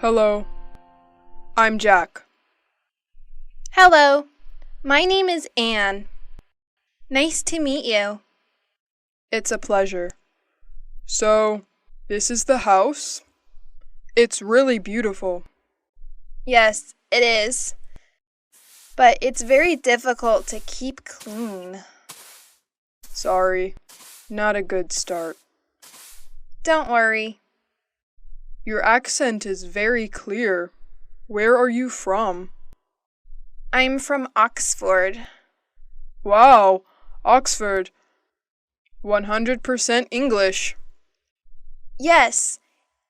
Hello, I'm Jack. Hello, my name is Anne. Nice to meet you. It's a pleasure. So, this is the house? It's really beautiful. Yes, it is. But it's very difficult to keep clean. Sorry, not a good start. Don't worry. Your accent is very clear. Where are you from? I'm from Oxford. Wow, Oxford. 100% English. Yes,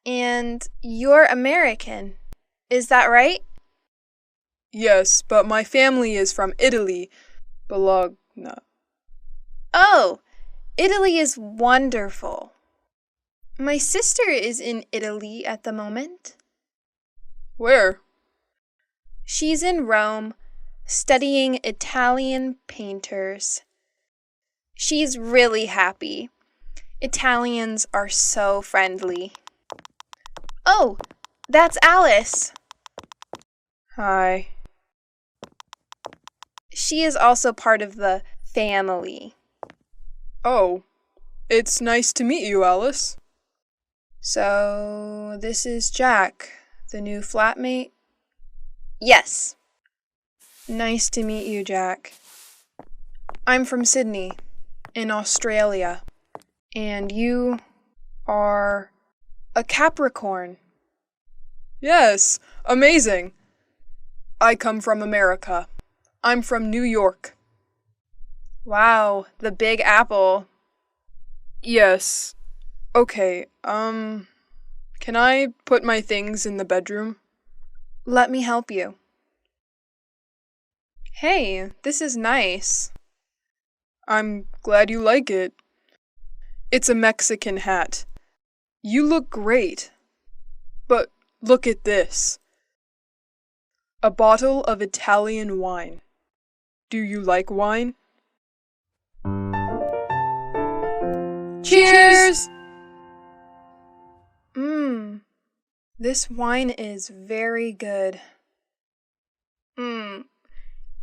and you're American. Is that right? Yes, but my family is from Italy. Bologna. Oh, Italy is wonderful. My sister is in Italy at the moment. Where? She's in Rome, studying Italian painters. She's really happy. Italians are so friendly. Oh, that's Alice. Hi. She is also part of the family. Oh, it's nice to meet you, Alice. So, this is Jack, the new flatmate? Yes. Nice to meet you, Jack. I'm from Sydney, in Australia. And you are a Capricorn. Yes, amazing. I come from America. I'm from New York. Wow, the Big Apple. Yes. Okay, can I put my things in the bedroom? Let me help you. Hey, this is nice. I'm glad you like it. It's a Mexican hat. You look great. But look at this. A bottle of Italian wine. Do you like wine? Cheers! This wine is very good.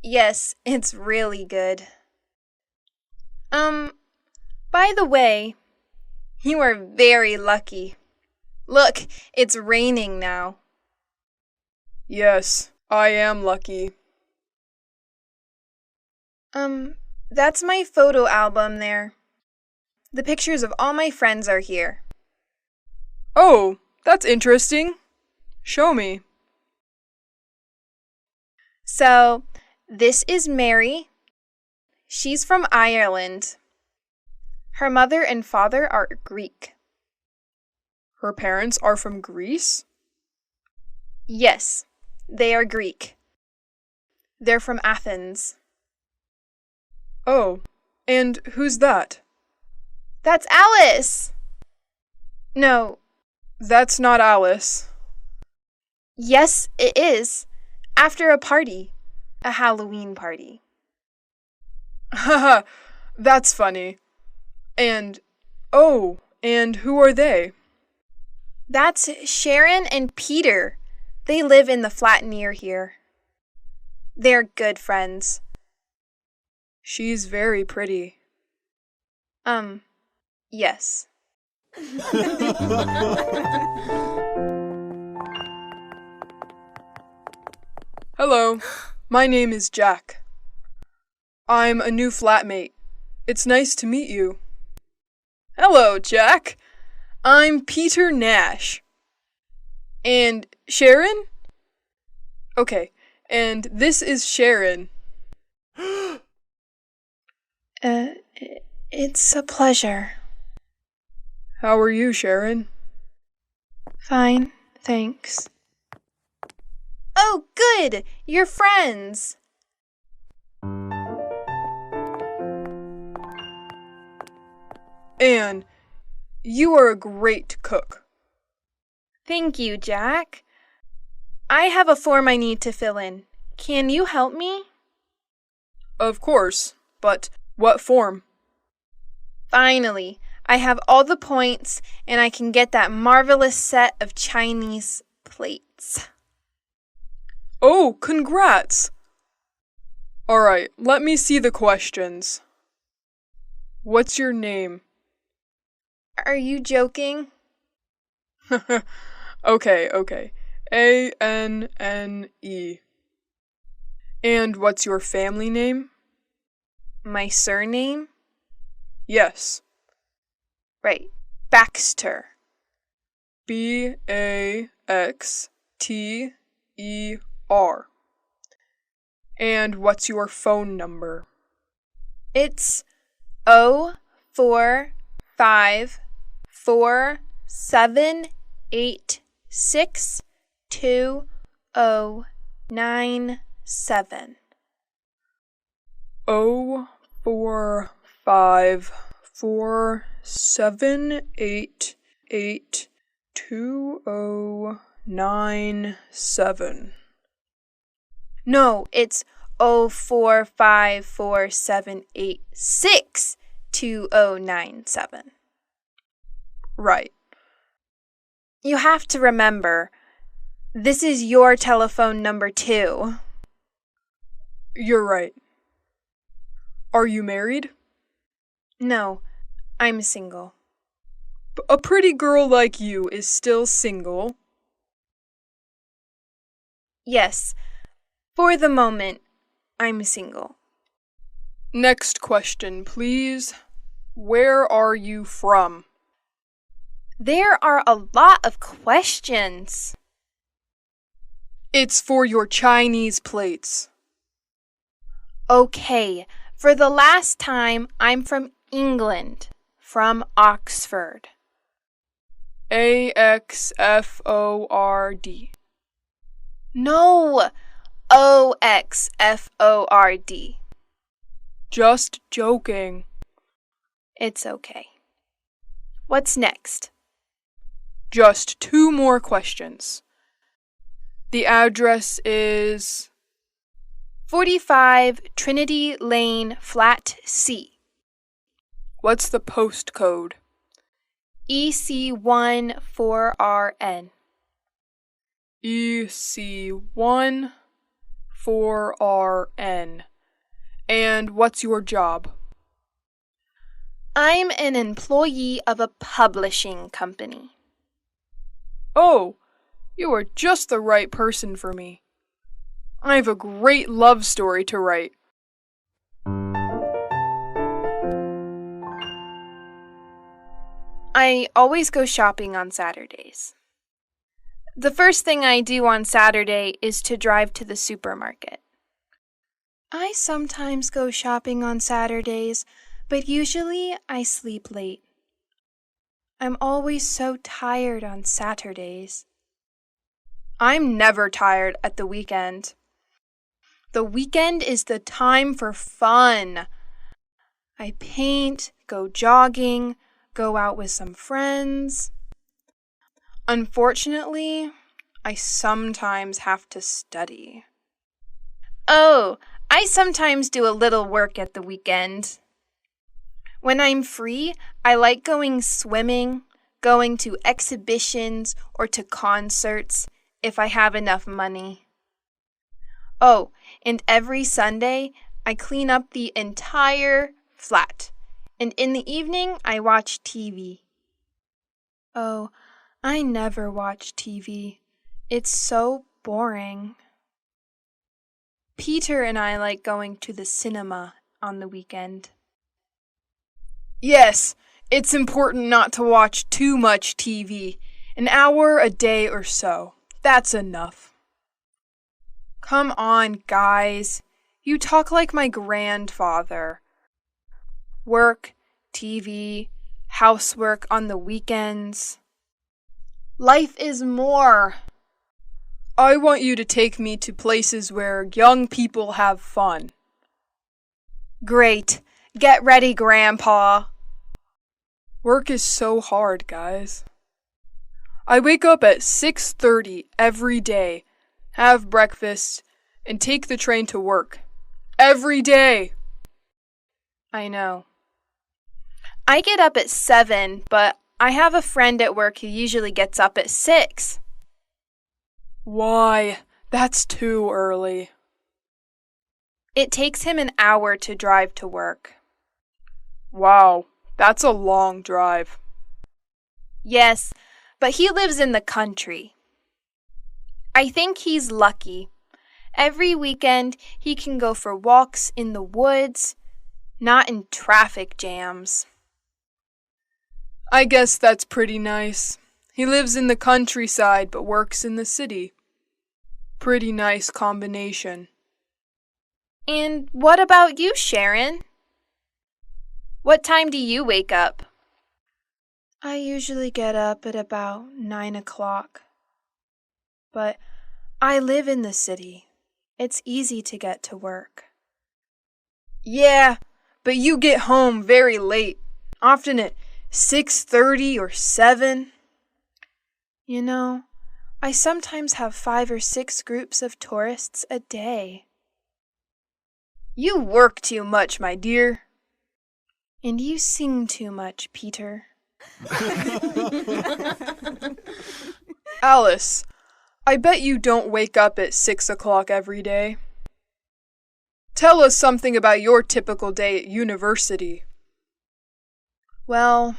Yes, it's really good. By the way, you are very lucky. Look, it's raining now. Yes, I am lucky. That's my photo album there. The pictures of all my friends are here. Oh, that's interesting. Show me. So, this is Mary. She's from Ireland. Her mother and father are Greek. Her parents are from Greece? Yes, they are Greek. They're from Athens. Oh, and who's that? That's Alice! No. That's not Alice. Yes, it is. After a party. A Halloween party. Haha, that's funny. And who are they? That's Sharon and Peter. They live in the flat near here. They're good friends. She's very pretty. Yes. Hello, my name is Jack. I'm a new flatmate. It's nice to meet you. Hello, Jack. I'm Peter Nash. And Sharon? Okay, and this is Sharon. It's a pleasure. How are you, Sharon? Fine, thanks. Oh, good! You're friends! Anne, you are a great cook. Thank you, Jack. I have a form I need to fill in. Can you help me? Of course, but what form? Finally, I have all the points and I can get that marvelous set of Chinese plates. Oh, congrats! Alright, let me see the questions. What's your name? Are you joking? Okay. Anne. And what's your family name? My surname? Yes. Right. Baxter. Baxter. And what's your phone number? It's 0454786297. 0454788297. No, it's 0454786297. Right. You have to remember, this is your telephone number too. You're right. Are you married? No, I'm single. A pretty girl like you is still single. Yes, for the moment, I'm single. Next question, please. Where are you from? There are a lot of questions. It's for your Chinese plates. Okay, for the last time, I'm from England, from Oxford. Axford. No, Oxford. Just joking. It's okay. What's next? Just 2 more questions. The address is 45 Trinity Lane, Flat C. What's the postcode? EC1 4RN. EC1 4RN. And what's your job? I'm an employee of a publishing company. Oh, you are just the right person for me. I have a great love story to write. I always go shopping on Saturdays. The first thing I do on Saturday is to drive to the supermarket. I sometimes go shopping on Saturdays, but usually I sleep late. I'm always so tired on Saturdays. I'm never tired at the weekend. The weekend is the time for fun. I paint, go jogging, go out with some friends. Unfortunately, I sometimes have to study. Oh, I sometimes do a little work at the weekend. When I'm free, I like going swimming, going to exhibitions, or to concerts if I have enough money. Oh, and every Sunday, I clean up the entire flat, and in the evening, I watch TV. Oh, I never watch TV. It's so boring. Peter and I like going to the cinema on the weekend. Yes, it's important not to watch too much TV. An hour a day or so. That's enough. Come on, guys. You talk like my grandfather. Work, TV, housework on the weekends. Life is more. I want you to take me to places where young people have fun. Great. Get ready, Grandpa. Work is so hard, guys. I wake up at 6:30 every day, have breakfast, and take the train to work. Every day. I know. I get up at 7, but I have a friend at work who usually gets up at 6. Why? That's too early. It takes him an hour to drive to work. Wow, that's a long drive. Yes, but he lives in the country. I think he's lucky. Every weekend he can go for walks in the woods, not in traffic jams. I guess that's pretty nice. He lives in the countryside but works in the city. Pretty nice combination. And what about you, Sharon? What time do you wake up? I usually get up at about 9 o'clock. But I live in the city. It's easy to get to work. Yeah, but you get home very late, often at 6:30 or 7. You know, I sometimes have 5 or 6 groups of tourists a day. You work too much, my dear. And you sing too much, Peter. Alice, I bet you don't wake up at 6 o'clock every day. Tell us something about your typical day at university. Well,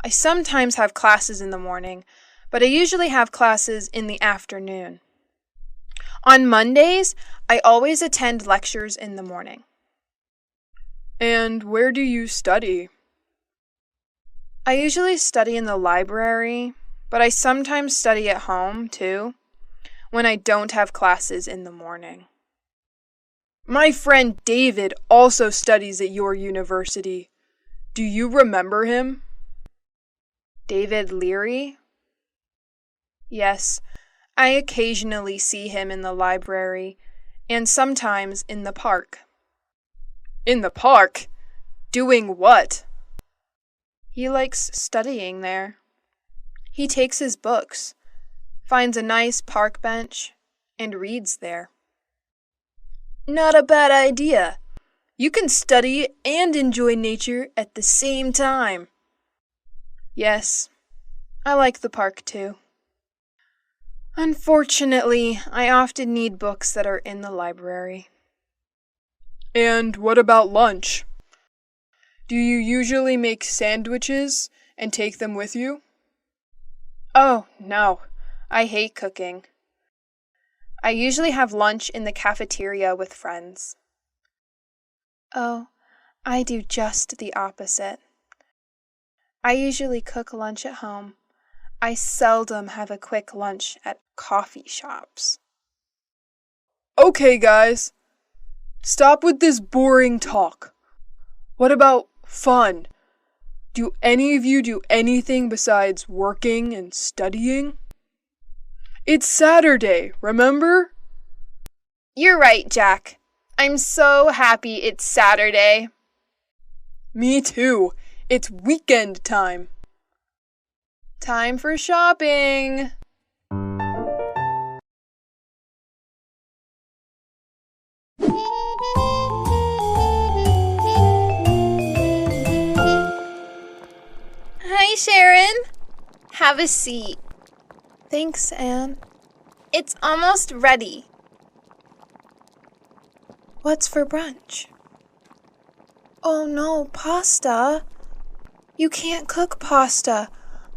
I sometimes have classes in the morning, but I usually have classes in the afternoon. On Mondays, I always attend lectures in the morning. And where do you study? I usually study in the library, but I sometimes study at home, too, when I don't have classes in the morning. My friend David also studies at your university. Do you remember him? David Leary? Yes, I occasionally see him in the library, and sometimes in the park. In the park? Doing what? He likes studying there. He takes his books, finds a nice park bench, and reads there. Not a bad idea. You can study and enjoy nature at the same time. Yes, I like the park too. Unfortunately, I often need books that are in the library. And what about lunch? Do you usually make sandwiches and take them with you? Oh, no. I hate cooking. I usually have lunch in the cafeteria with friends. Oh, I do just the opposite. I usually cook lunch at home. I seldom have a quick lunch at coffee shops. Okay, guys. Stop with this boring talk. What about fun? Do any of you do anything besides working and studying? It's Saturday, remember? You're right, Jack. I'm so happy it's Saturday. Me too. It's weekend time. Time for shopping. Hi, Sharon. Have a seat. Thanks, Anne. It's almost ready. What's for brunch? Oh no, pasta. You can't cook pasta.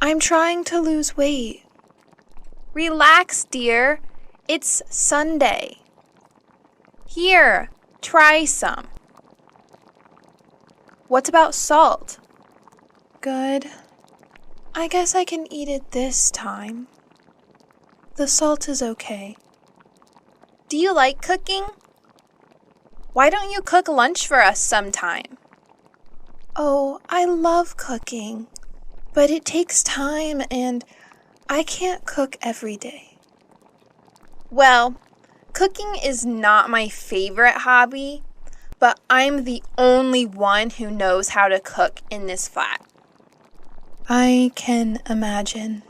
I'm trying to lose weight. Relax, dear. It's Sunday. Here, try some. What about salt? Good. I guess I can eat it this time. The salt is okay. Do you like cooking? Why don't you cook lunch for us sometime? Oh, I love cooking, but it takes time and I can't cook every day. Well, cooking is not my favorite hobby, but I'm the only one who knows how to cook in this flat. I can imagine.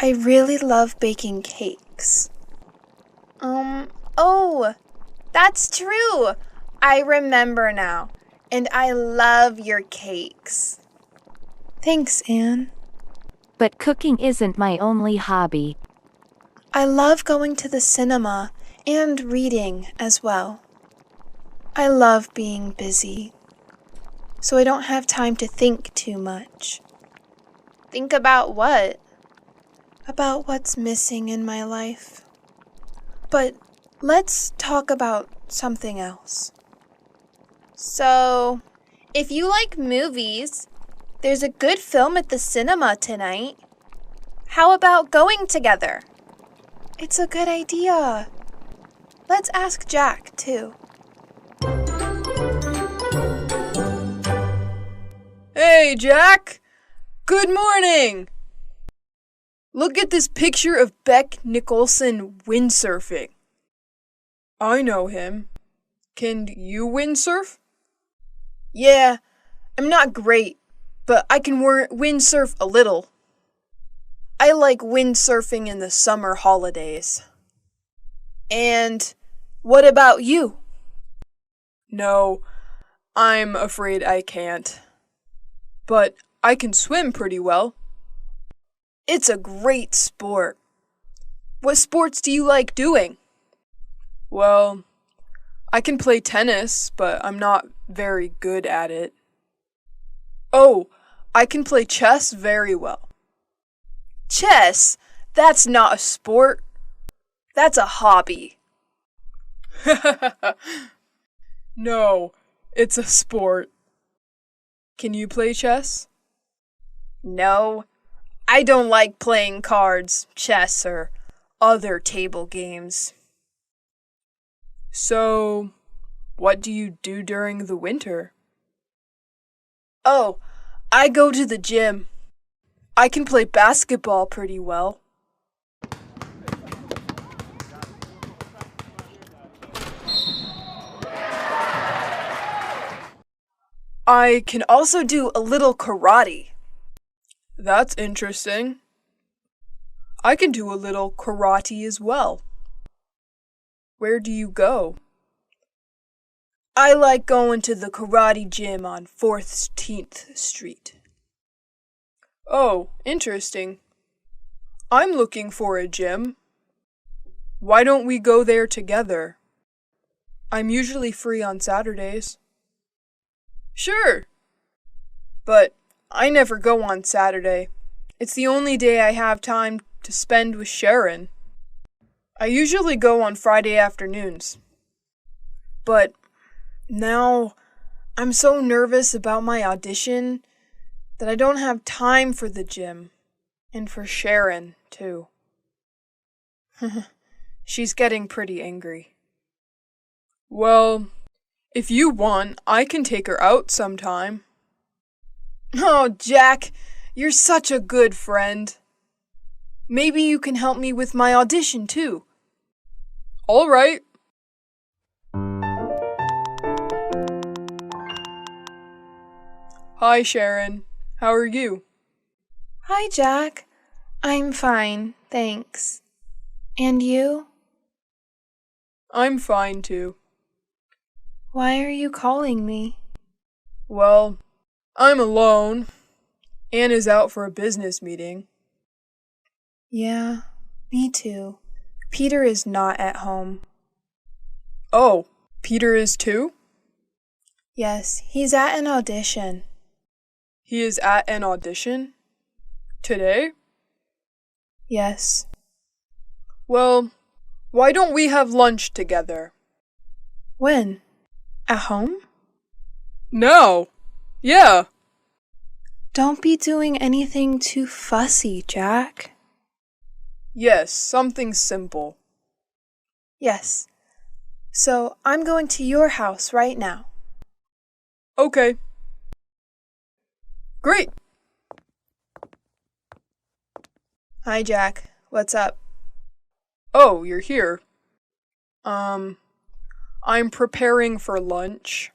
I really love baking cakes. Oh, that's true. I remember now. And I love your cakes. Thanks, Anne. But cooking isn't my only hobby. I love going to the cinema and reading as well. I love being busy, so I don't have time to think too much. Think about what? About what's missing in my life. But let's talk about something else. So, if you like movies, there's a good film at the cinema tonight. How about going together? It's a good idea. Let's ask Jack, too. Hey, Jack! Good morning! Look at this picture of Beck Nicholson windsurfing. I know him. Can you windsurf? Yeah, I'm not great, but I can windsurf a little. I like windsurfing in the summer holidays. And what about you? No, I'm afraid I can't. But I can swim pretty well. It's a great sport. What sports do you like doing? Well, I can play tennis, but I'm not very good at it. Oh, I can play chess very well. Chess? That's not a sport. That's a hobby. No, it's a sport. Can you play chess? No, I don't like playing cards, chess, or other table games. So, what do you do during the winter? Oh, I go to the gym. I can play basketball pretty well. I can also do a little karate. That's interesting. I can do a little karate as well. Where do you go? I like going to the karate gym on 14th Street. Oh, interesting. I'm looking for a gym. Why don't we go there together? I'm usually free on Saturdays. Sure. But I never go on Saturday. It's the only day I have time to spend with Sharon. I usually go on Friday afternoons. But now I'm so nervous about my audition that I don't have time for the gym. And for Sharon, too. She's getting pretty angry. Well, if you want, I can take her out sometime. Oh, Jack, you're such a good friend. Maybe you can help me with my audition, too. All right. Hi, Sharon. How are you? Hi, Jack. I'm fine, thanks. And you? I'm fine, too. Why are you calling me? Well, I'm alone. Anne is out for a business meeting. Yeah, me too. Peter is not at home. Oh, Peter is too? Yes, he's at an audition. He is at an audition? Today? Yes. Well, why don't we have lunch together? When? At home? No. Yeah. Don't be doing anything too fussy, Jack. Yes, something simple. Yes. So I'm going to your house right now. Okay. Great. Hi, Jack. What's up? Oh, you're here. I'm preparing for lunch.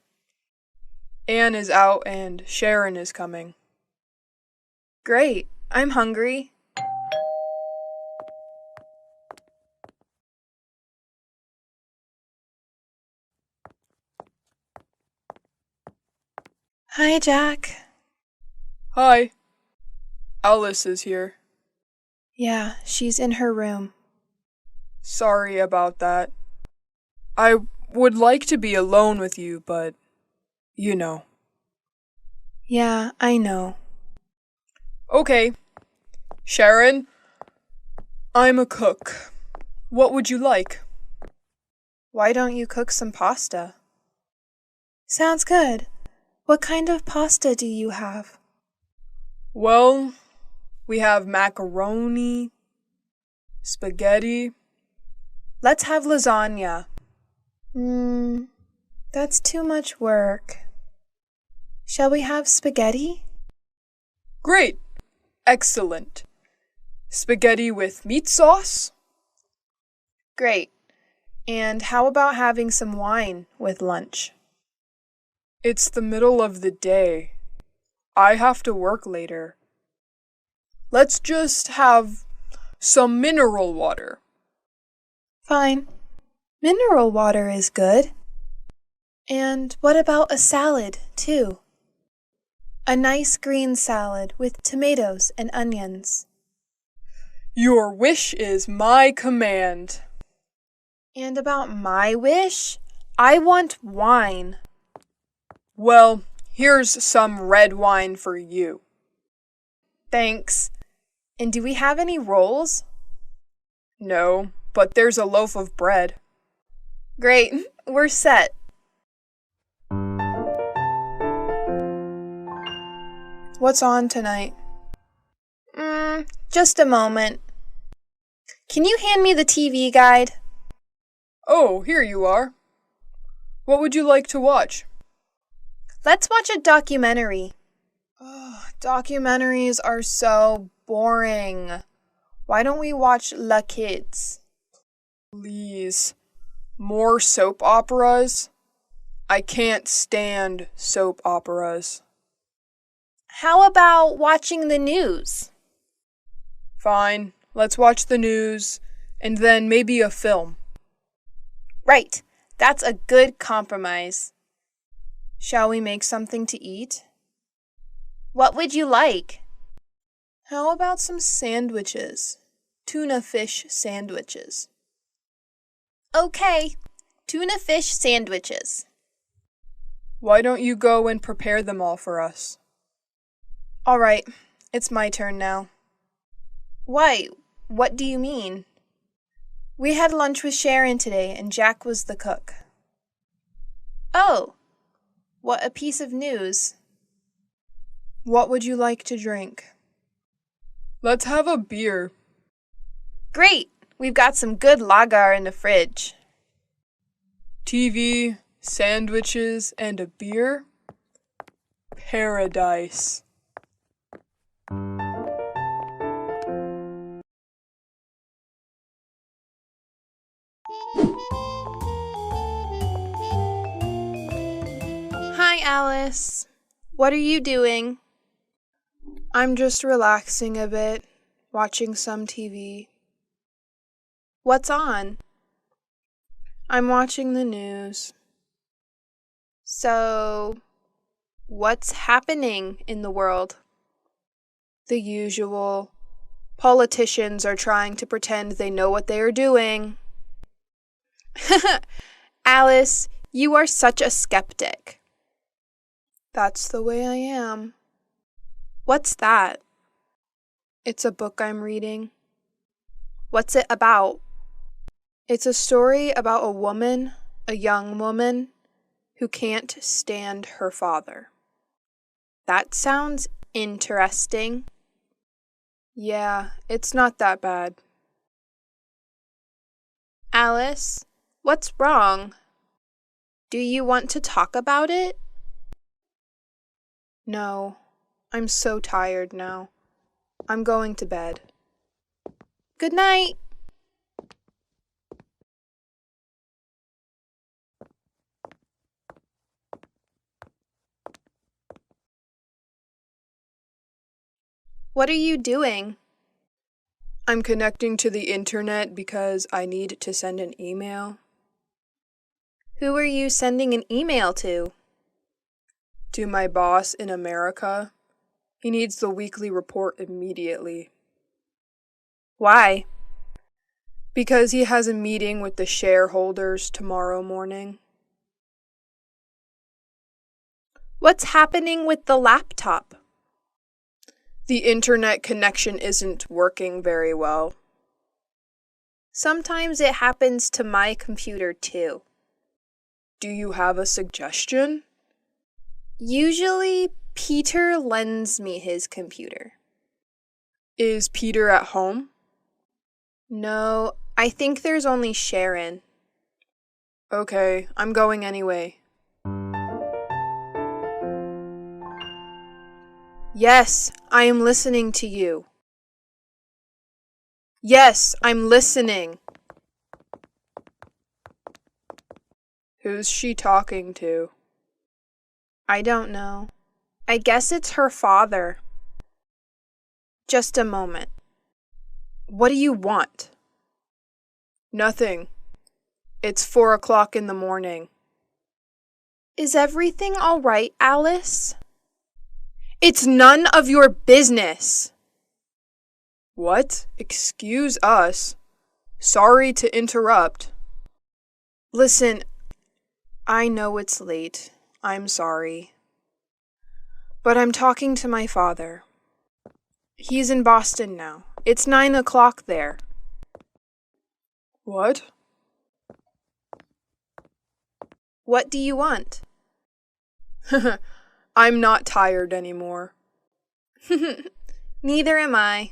Anne is out and Sharon is coming. Great. I'm hungry. Hi, Jack. Hi. Alice is here. Yeah, she's in her room. Sorry about that. I would like to be alone with you, but you know. Yeah, I know. Okay, Sharon, I'm a cook. What would you like? Why don't you cook some pasta? Sounds good. What kind of pasta do you have? Well, we have macaroni, spaghetti. Let's have lasagna. That's too much work. Shall we have spaghetti? Great! Excellent. Spaghetti with meat sauce? Great. And how about having some wine with lunch? It's the middle of the day. I have to work later. Let's just have some mineral water. Fine. Mineral water is good. And what about a salad, too? A nice green salad with tomatoes and onions. Your wish is my command. And about my wish? I want wine. Well, here's some red wine for you. Thanks. And do we have any rolls? No, but there's a loaf of bread. Great, we're set. What's on tonight? Just a moment. Can you hand me the TV guide? Oh, here you are. What would you like to watch? Let's watch a documentary. Documentaries are so boring. Why don't we watch La Kids? Please. More soap operas? I can't stand soap operas. How about watching the news? Fine, let's watch the news, and then maybe a film. Right, that's a good compromise. Shall we make something to eat? What would you like? How about some sandwiches? Tuna fish sandwiches. Okay, tuna fish sandwiches. Why don't you go and prepare them all for us? All right, it's my turn now. Why? What do you mean? We had lunch with Sharon today, and Jack was the cook. Oh, what a piece of news. What would you like to drink? Let's have a beer. Great! We've got some good lager in the fridge. TV, sandwiches, and a beer? Paradise. Hi, Alice. What are you doing? I'm just relaxing a bit, watching some TV. What's on? I'm watching the news. So, what's happening in the world? The usual. Politicians are trying to pretend they know what they are doing. Alice, you are such a skeptic. That's the way I am. What's that? It's a book I'm reading. What's it about? It's a story about a young woman, who can't stand her father. That sounds interesting. Yeah, it's not that bad. Alice, what's wrong? Do you want to talk about it? No, I'm so tired now. I'm going to bed. Good night. What are you doing? I'm connecting to the internet because I need to send an email. Who are you sending an email to? To my boss in America. He needs the weekly report immediately. Why? Because he has a meeting with the shareholders tomorrow morning. What's happening with the laptop? The internet connection isn't working very well. Sometimes it happens to my computer too. Do you have a suggestion? Usually, Peter lends me his computer. Is Peter at home? No, I think there's only Sharon. Okay, I'm going anyway. Yes, I am listening to you. Yes, I'm listening. Who's she talking to? I don't know. I guess it's her father. Just a moment. What do you want? Nothing. It's 4 o'clock in the morning. Is everything all right, Alice? It's none of your business. What? Excuse us. Sorry to interrupt. Listen, I know it's late. I'm sorry. But I'm talking to my father. He's in Boston now. It's 9 o'clock there. What? What do you want? I'm not tired anymore. Neither am I.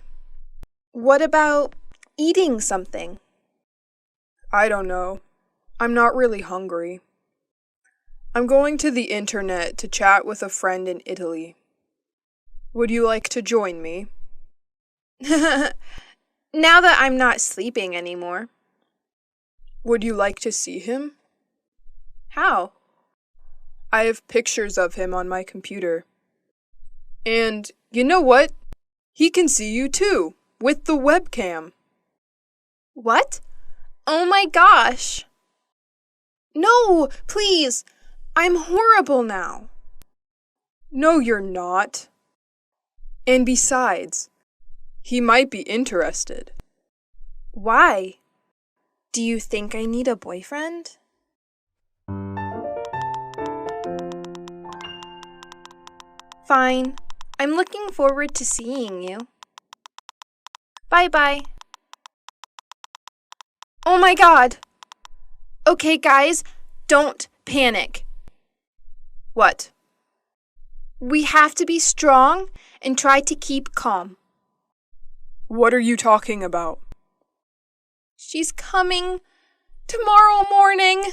What about eating something? I don't know. I'm not really hungry. I'm going to the internet to chat with a friend in Italy. Would you like to join me? Now that I'm not sleeping anymore. Would you like to see him? How? I have pictures of him on my computer. And you know what? He can see you too, with the webcam. What? Oh my gosh! No, please! I'm horrible now. No, you're not. And besides, he might be interested. Why? Do you think I need a boyfriend? Fine. I'm looking forward to seeing you. Bye-bye. Oh my God! Okay, guys, don't panic. What? We have to be strong and try to keep calm. What are you talking about? She's coming tomorrow morning.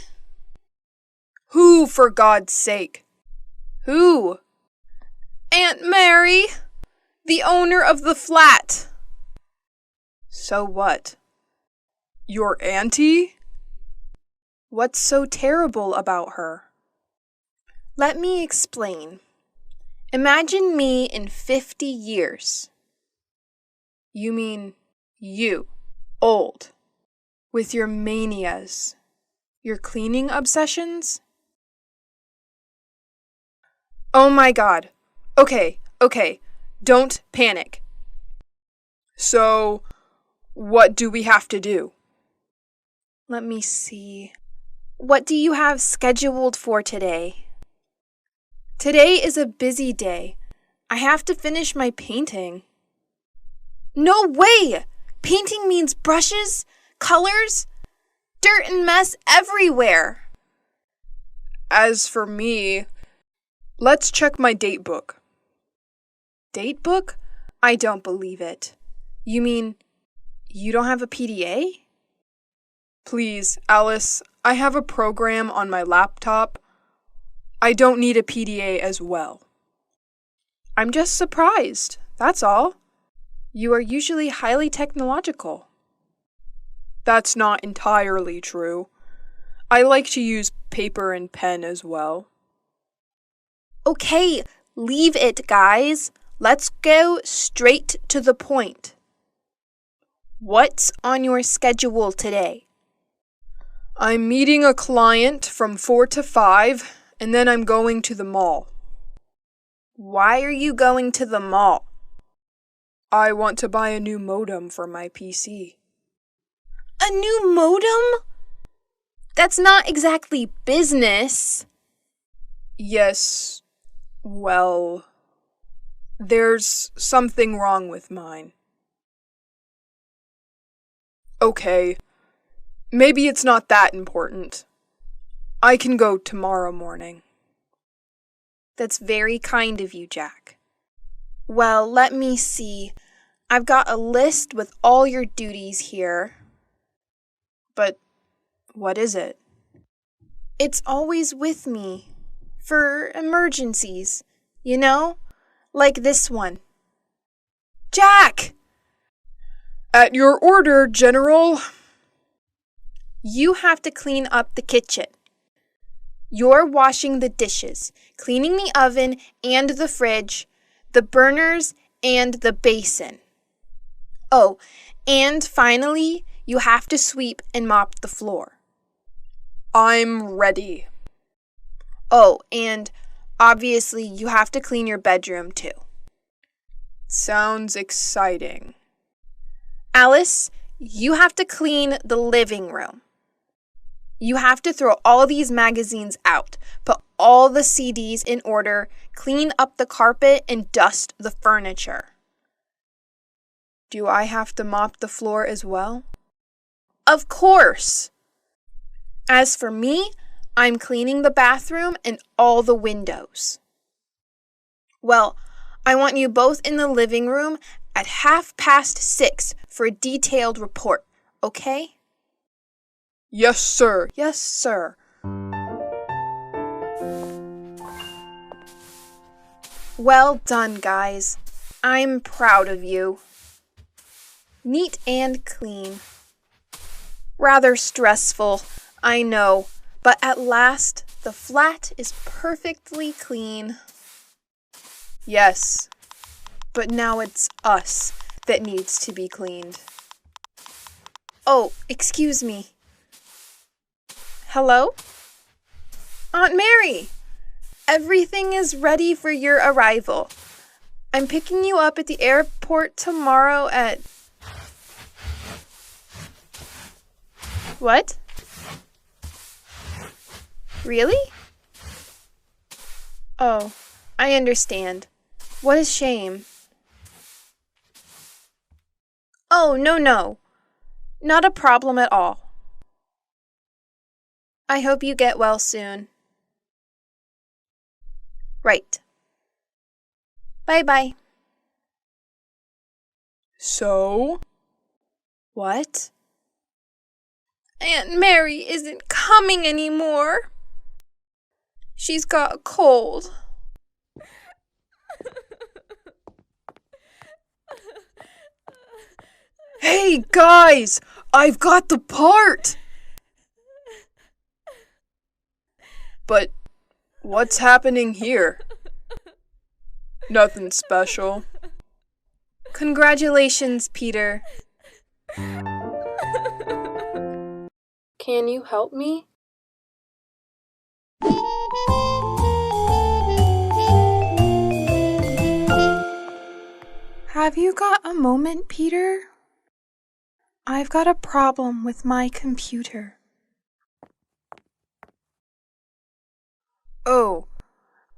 Who, for God's sake? Who? Aunt Mary, the owner of the flat. So what? Your auntie? What's so terrible about her? Let me explain. Imagine me in 50 years. You mean you, old, with your manias, your cleaning obsessions? Oh my God. Okay, don't panic. So, what do we have to do? Let me see. What do you have scheduled for today? Today is a busy day. I have to finish my painting. No way! Painting means brushes, colors, dirt and mess everywhere. As for me, let's check my date book. Date book? I don't believe it. You mean you don't have a PDA? Please, Alice, I have a program on my laptop. I don't need a PDA as well. I'm just surprised, that's all. You are usually highly technological. That's not entirely true. I like to use paper and pen as well. Okay, leave it, guys. Let's go straight to the point. What's on your schedule today? I'm meeting a client from 4 to 5, and then I'm going to the mall. Why are you going to the mall? I want to buy a new modem for my PC. A new modem? That's not exactly business. Yes, well, there's something wrong with mine. Okay, maybe it's not that important. I can go tomorrow morning. That's very kind of you, Jack. Well, let me see. I've got a list with all your duties here. But what is it? It's always with me. For emergencies. You know? Like this one. Jack! At your order, General. You have to clean up the kitchen. You're washing the dishes, cleaning the oven and the fridge, the burners and the basin. Oh, and finally, you have to sweep and mop the floor. I'm ready. Oh, and obviously, you have to clean your bedroom too. Sounds exciting. Alice, you have to clean the living room. You have to throw all these magazines out, put all the CDs in order, clean up the carpet, and dust the furniture. Do I have to mop the floor as well? Of course! As for me, I'm cleaning the bathroom and all the windows. Well, I want you both in the living room at 6:30 for a detailed report, okay? Yes, sir. Yes, sir. Well done, guys. I'm proud of you. Neat and clean. Rather stressful, I know, but at last the flat is perfectly clean. Yes, But now it's us that needs to be cleaned. Oh, excuse me. Hello? Aunt Mary, everything is ready for your arrival. I'm picking you up at the airport tomorrow at... What? Really? Oh, I understand. What a shame. Oh, no. Not a problem at all. I hope you get well soon. Right. Bye-bye. so? What? Aunt Mary isn't coming anymore. She's got a cold. Hey, guys! I've got the part! But what's happening here? Nothing special. Congratulations, Peter. Can you help me? Have you got a moment, Peter? I've got a problem with my computer. Oh,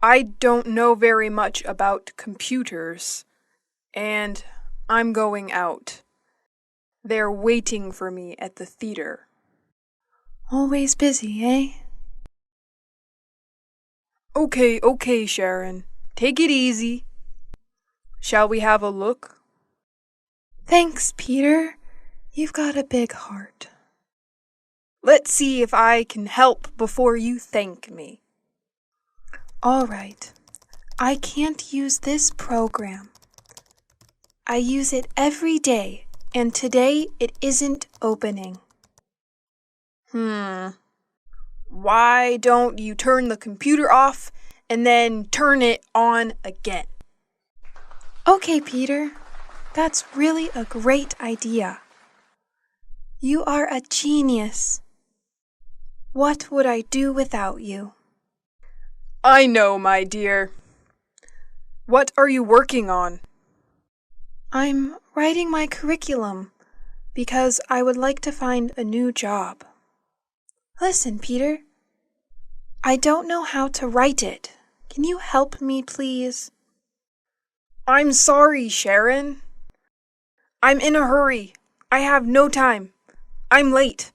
I don't know very much about computers, and I'm going out. They're waiting for me at the theater. Always busy, eh? Okay, Sharon. Take it easy. Shall we have a look? Thanks, Peter. You've got a big heart. Let's see if I can help before you thank me. All right. I can't use this program. I use it every day, and today it isn't opening. Why don't you turn the computer off and then turn it on again? Okay, Peter. That's really a great idea. You are a genius. What would I do without you? I know, my dear. What are you working on? I'm writing my curriculum. Because I would like to find a new job. Listen, Peter. I don't know how to write it. Can you help me, please? I'm sorry, Sharon. I'm in a hurry. I have no time. I'm late.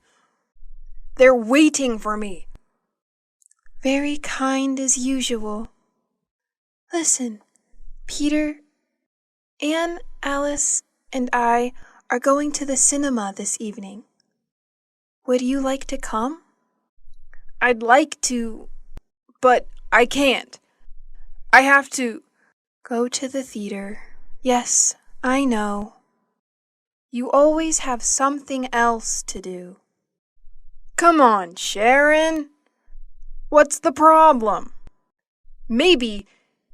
They're waiting for me. Very kind as usual. Listen, Peter, Anne, Alice, and I are going to the cinema this evening. Would you like to come? I'd like to, but I can't. I have to go to the theater. Yes, I know. You always have something else to do. Come on, Sharon. What's the problem? Maybe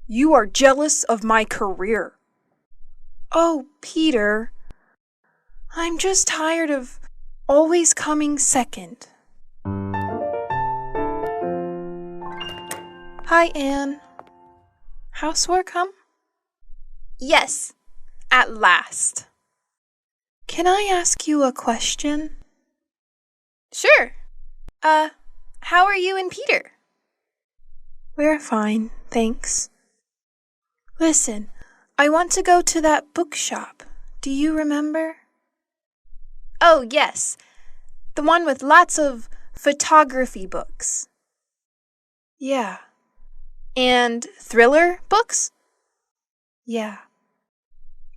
you are jealous of my career. Oh, Peter, I'm just tired of always coming second. Hi, Anne. Housework come? Yes, at last. Can I ask you a question? Sure. How are you and Peter? We're fine, thanks. Listen, I want to go to that bookshop. Do you remember? Oh, yes. The one with lots of photography books. Yeah. And thriller books? Yeah.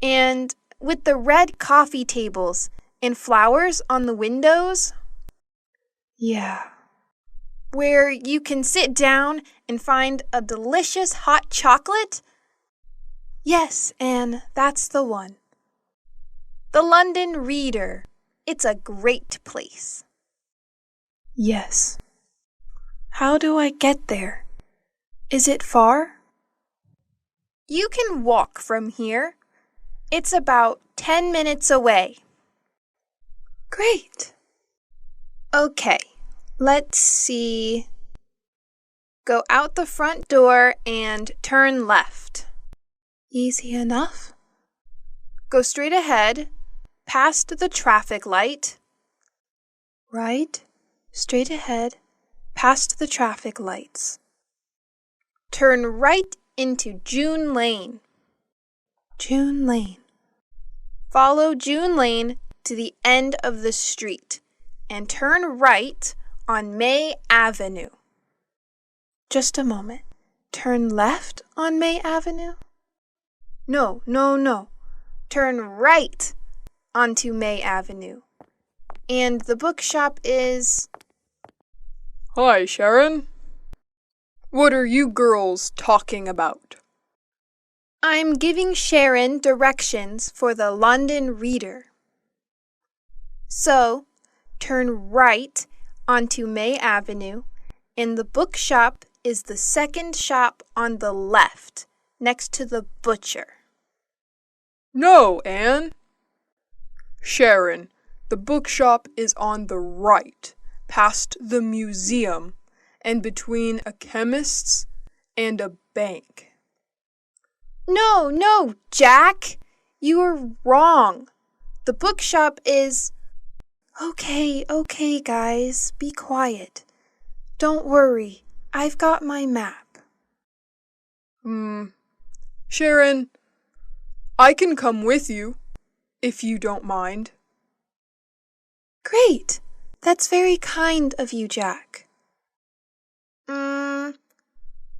And with the red coffee tables and flowers on the windows? Yeah. Where you can sit down and find a delicious hot chocolate? Yes, Anne, that's the one. The London Reader. It's a great place. Yes. How do I get there? Is it far? You can walk from here. It's about 10 minutes away. Great. Okay, let's see. Go out the front door and turn left. Easy enough? Go straight ahead, past the traffic light. Right, straight ahead, past the traffic lights. Turn right into June Lane. June Lane. Follow June Lane to the end of the street and turn right on May Avenue. Just a moment. Turn left on May Avenue? No. Turn right onto May Avenue. And the bookshop is... Hi, Sharon. What are you girls talking about? I'm giving Sharon directions for the London Reader. So, turn right onto May Avenue, and the bookshop is the second shop on the left, next to the butcher. No, Anne. Sharon, the bookshop is on the right, past the museum, and between a chemist's and a bank. No, Jack. You are wrong. The bookshop is... Okay, guys, be quiet. Don't worry, I've got my map. Sharon, I can come with you, if you don't mind. Great! That's very kind of you, Jack.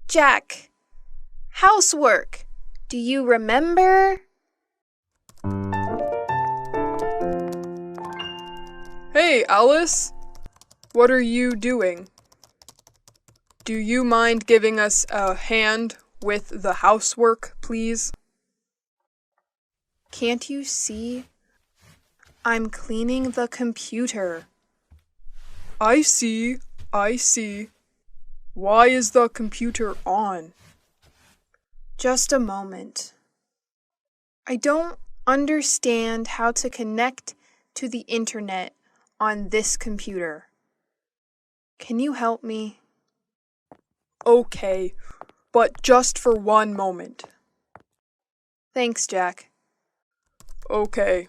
Jack, housework. Do you remember? Hey, Alice. What are you doing? Do you mind giving us a hand with the housework, please? Can't you see? I'm cleaning the computer. I see. Why is the computer on? Just a moment. I don't understand how to connect to the internet on this computer. Can you help me? Okay, but just for one moment. Thanks, Jack. Okay.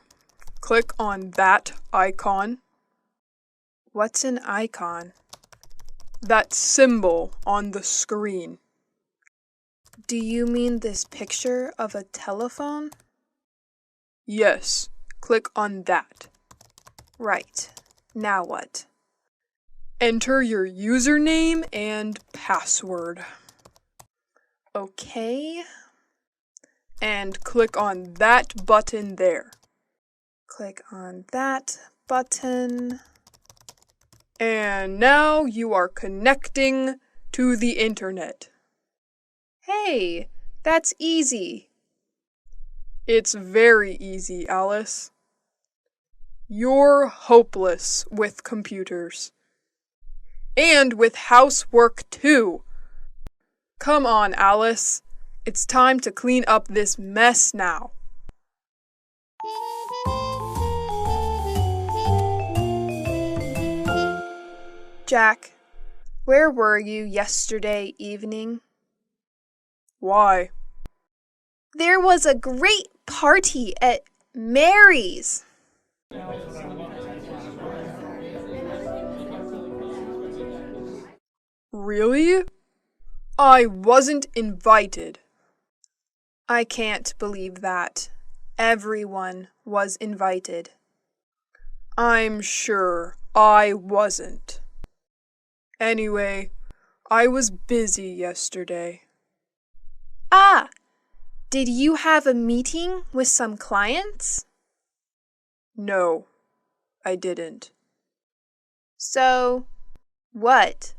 Click on that icon. What's an icon? That symbol on the screen. Do you mean this picture of a telephone? Yes, click on that. Right. Now what? Enter your username and password. Okay. And click on that button there. Click on that button. And now you are connecting to the internet. Hey, that's easy. It's very easy, Alice. You're hopeless with computers. And with housework too. Come on, Alice. It's time to clean up this mess now. Jack, where were you yesterday evening? Why? There was a great party at Mary's. Really? I wasn't invited. I can't believe that. Everyone was invited. I'm sure I wasn't. Anyway, I was busy yesterday. Ah, did you have a meeting with some clients? No, I didn't. So, what?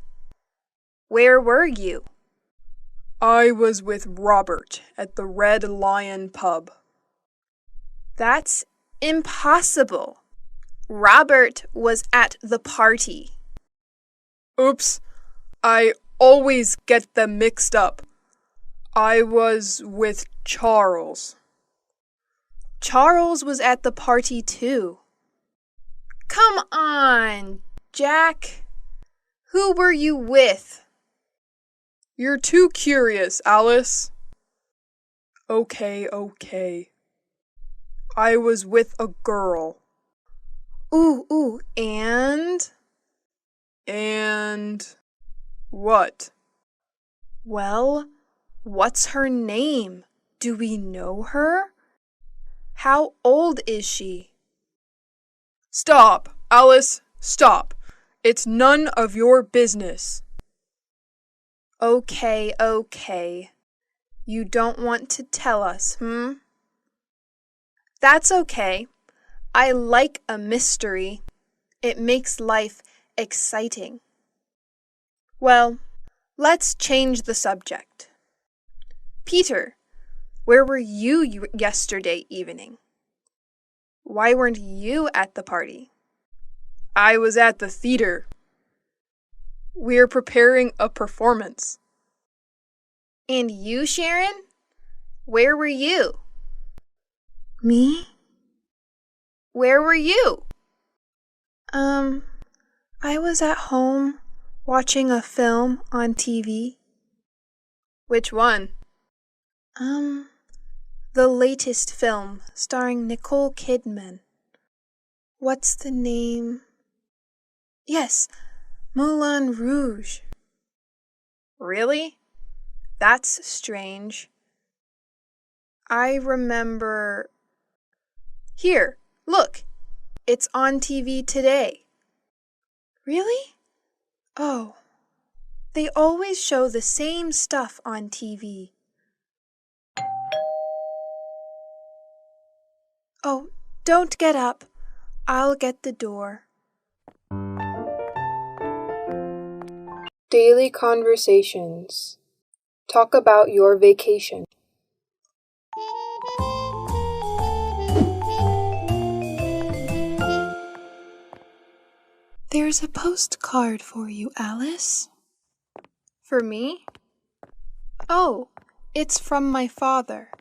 Where were you? I was with Robert at the Red Lion pub. That's impossible. Robert was at the party. Oops, I always get them mixed up. I was with Charles. Charles was at the party too. Come on, Jack. Who were you with? You're too curious, Alice. Okay. I was with a girl. Ooh, and? And what? Well, what's her name? Do we know her? How old is she? Stop, Alice, stop. It's none of your business. Okay. You don't want to tell us, That's okay. I like a mystery. It makes life exciting. Well, let's change the subject. Peter, where were you yesterday evening? Why weren't you at the party? I was at the theater. We're preparing a performance. And you, Sharon? Where were you? Me? Where were you? I was at home watching a film on TV. Which one? The latest film starring Nicole Kidman. What's the name? Yes, Moulin Rouge. Really? That's strange. I remember... Here, look. It's on TV today. Really? Oh, they always show the same stuff on TV. Oh, don't get up. I'll get the door. Daily conversations. Talk about your vacation. There's a postcard for you, Alice. For me? Oh, it's from my father.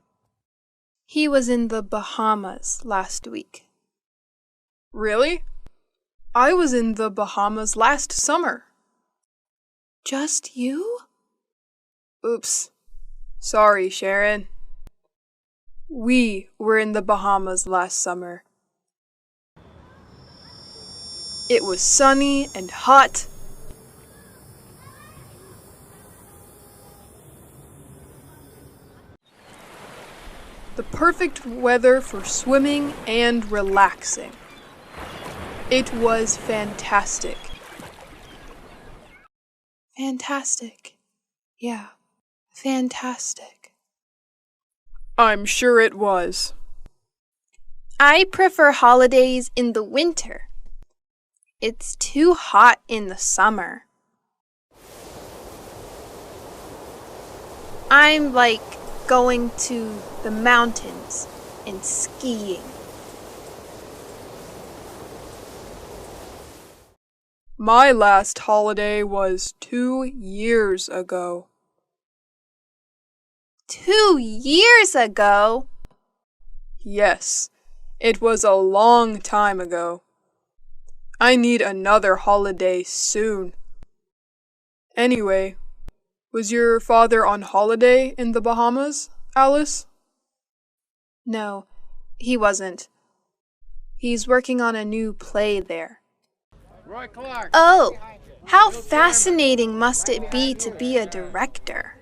He was in the Bahamas last week. Really? I was in the Bahamas last summer. Just you? Oops. Sorry, Sharon. We were in the Bahamas last summer. It was sunny and hot. The perfect weather for swimming and relaxing. It was fantastic. Fantastic. Yeah, fantastic. I'm sure it was. I prefer holidays in the winter. It's too hot in the summer. I'm like going to the mountains and skiing. My last holiday was 2 years ago. 2 years ago? Yes, it was a long time ago. I need another holiday soon. Anyway, was your father on holiday in the Bahamas, Alice? No, he wasn't. He's working on a new play there. Oh, how fascinating must it be to be a director?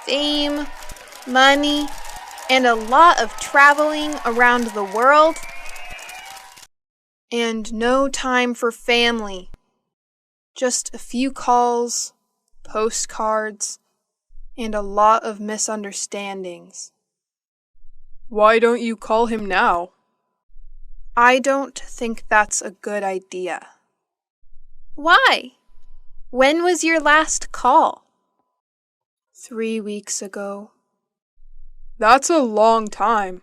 Fame, money, and a lot of traveling around the world. And no time for family. Just a few calls, postcards, and a lot of misunderstandings. Why don't you call him now? I don't think that's a good idea. Why? When was your last call? 3 weeks ago. That's a long time.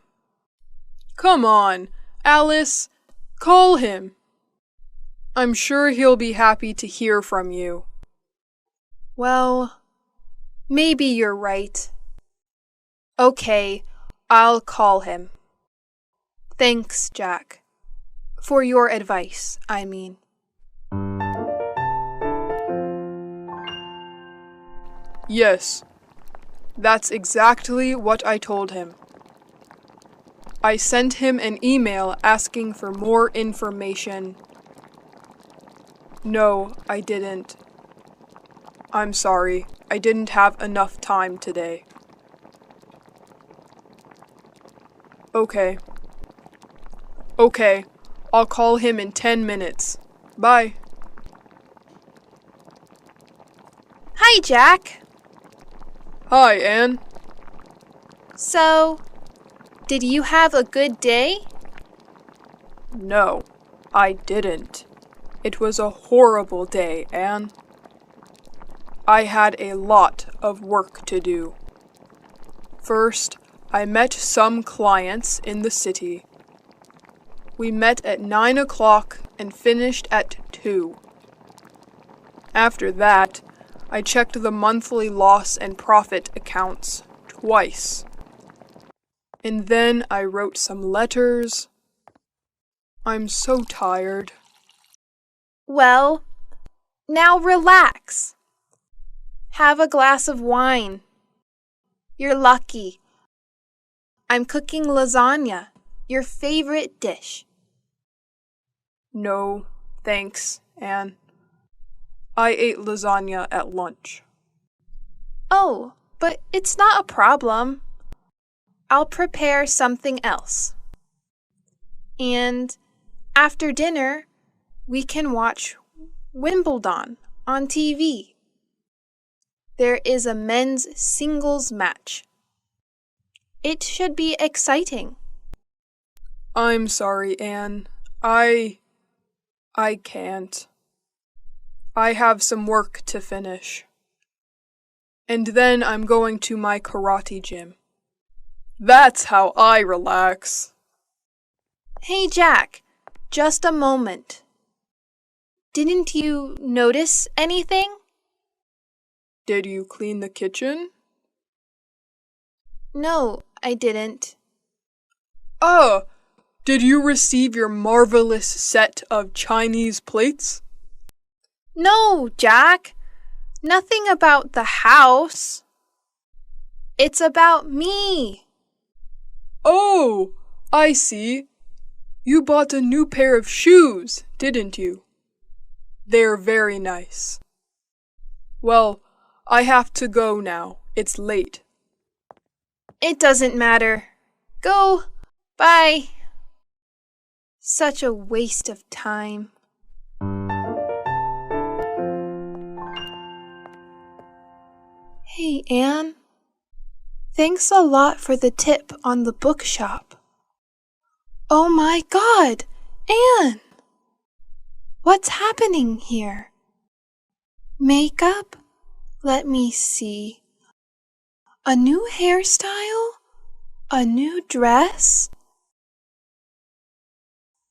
Come on, Alice, call him. I'm sure he'll be happy to hear from you. Well, maybe you're right. Okay, I'll call him. Thanks, Jack. For your advice, I mean. Yes, that's exactly what I told him. I sent him an email asking for more information. No, I didn't. I'm sorry, I didn't have enough time today. Okay. Okay, I'll call him in 10 minutes. Bye. Hi, Jack. Hi, Anne. So, did you have a good day? No, I didn't. It was a horrible day, Anne. I had a lot of work to do. First, I met some clients in the city. We met at 9 o'clock and finished at 2. After that, I checked the monthly loss and profit accounts twice. And then I wrote some letters. I'm so tired. Well, now relax. Have a glass of wine. You're lucky. I'm cooking lasagna, your favorite dish. No, thanks, Anne. I ate lasagna at lunch. Oh, but it's not a problem. I'll prepare something else. And after dinner, we can watch Wimbledon on TV. There is a men's singles match. It should be exciting. I'm sorry, Anne. I can't. I have some work to finish. And then I'm going to my karate gym. That's how I relax. Hey, Jack, just a moment. Didn't you notice anything? Did you clean the kitchen? No, I didn't. Oh, did you receive your marvelous set of Chinese plates? No, Jack. Nothing about the house. It's about me. Oh, I see. You bought a new pair of shoes, didn't you? They're very nice. Well, I have to go now. It's late. It doesn't matter. Go. Bye. Such a waste of time. Hey, Anne. Thanks a lot for the tip on the bookshop. Oh my God, Anne! What's happening here? Makeup? Let me see. A new hairstyle? A new dress?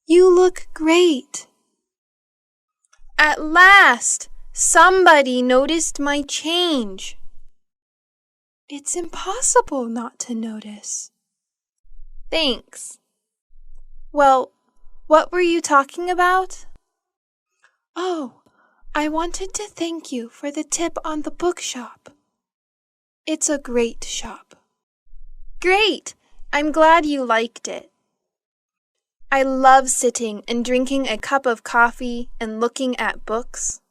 You look great. At last, somebody noticed my change. It's impossible not to notice. Thanks. Well, what were you talking about? Oh, I wanted to thank you for the tip on the bookshop. It's a great shop. Great! I'm glad you liked it. I love sitting and drinking a cup of coffee and looking at books.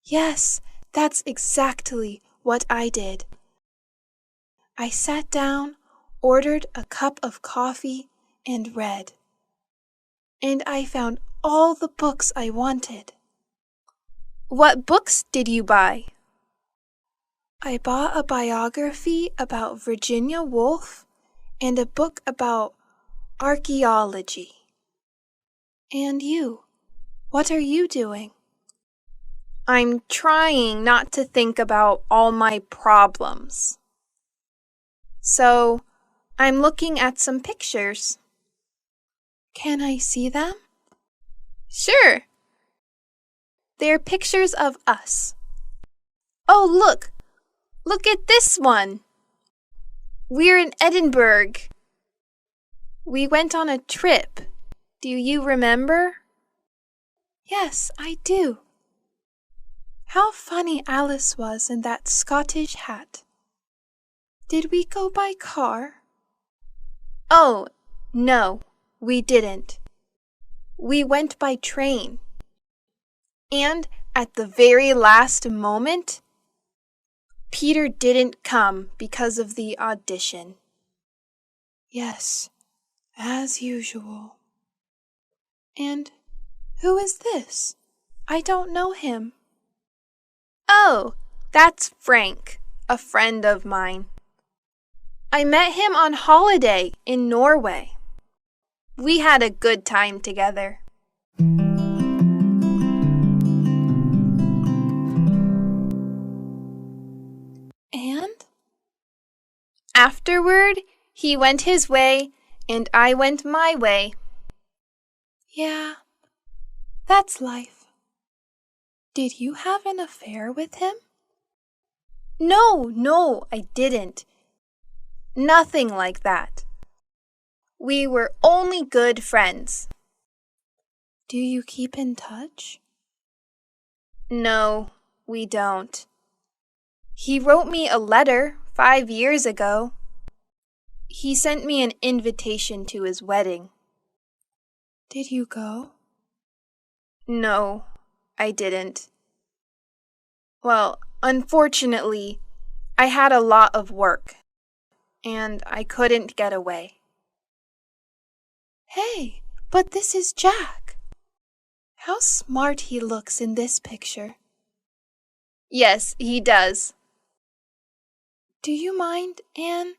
Yes, that's exactly what I did. I sat down, ordered a cup of coffee, and read. And I found all the books I wanted. What books did you buy? I bought a biography about Virginia Woolf and a book about archaeology. And you, what are you doing? I'm trying not to think about all my problems. So, I'm looking at some pictures. Can I see them? Sure. They're pictures of us. Oh, look! Look at this one! We're in Edinburgh. We went on a trip. Do you remember? Yes, I do. How funny Alice was in that Scottish hat. Did we go by car? Oh, no, we didn't. We went by train. And at the very last moment, Peter didn't come because of the audition. Yes, as usual. And who is this? I don't know him. Oh, that's Frank, a friend of mine. I met him on holiday in Norway. We had a good time together. And? Afterward, he went his way and I went my way. Yeah, that's life. Did you have an affair with him? No, I didn't. Nothing like that. We were only good friends. Do you keep in touch? No, we don't. He wrote me a letter 5 years ago. He sent me an invitation to his wedding. Did you go? No, I didn't. Well, unfortunately, I had a lot of work, and I couldn't get away. Hey, but this is Jack. How smart he looks in this picture. Yes, he does. Do you mind, Anne,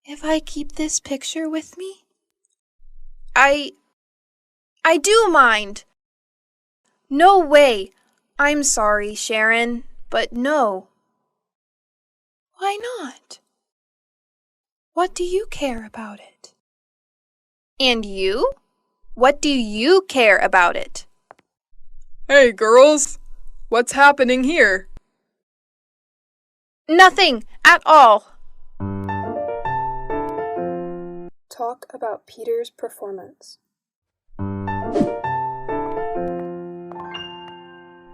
if I keep this picture with me? I do mind. No way. I'm sorry, Sharon, but no. Why not? What do you care about it? And you? What do you care about it? Hey, girls! What's happening here? Nothing at all. Talk about Peter's performance.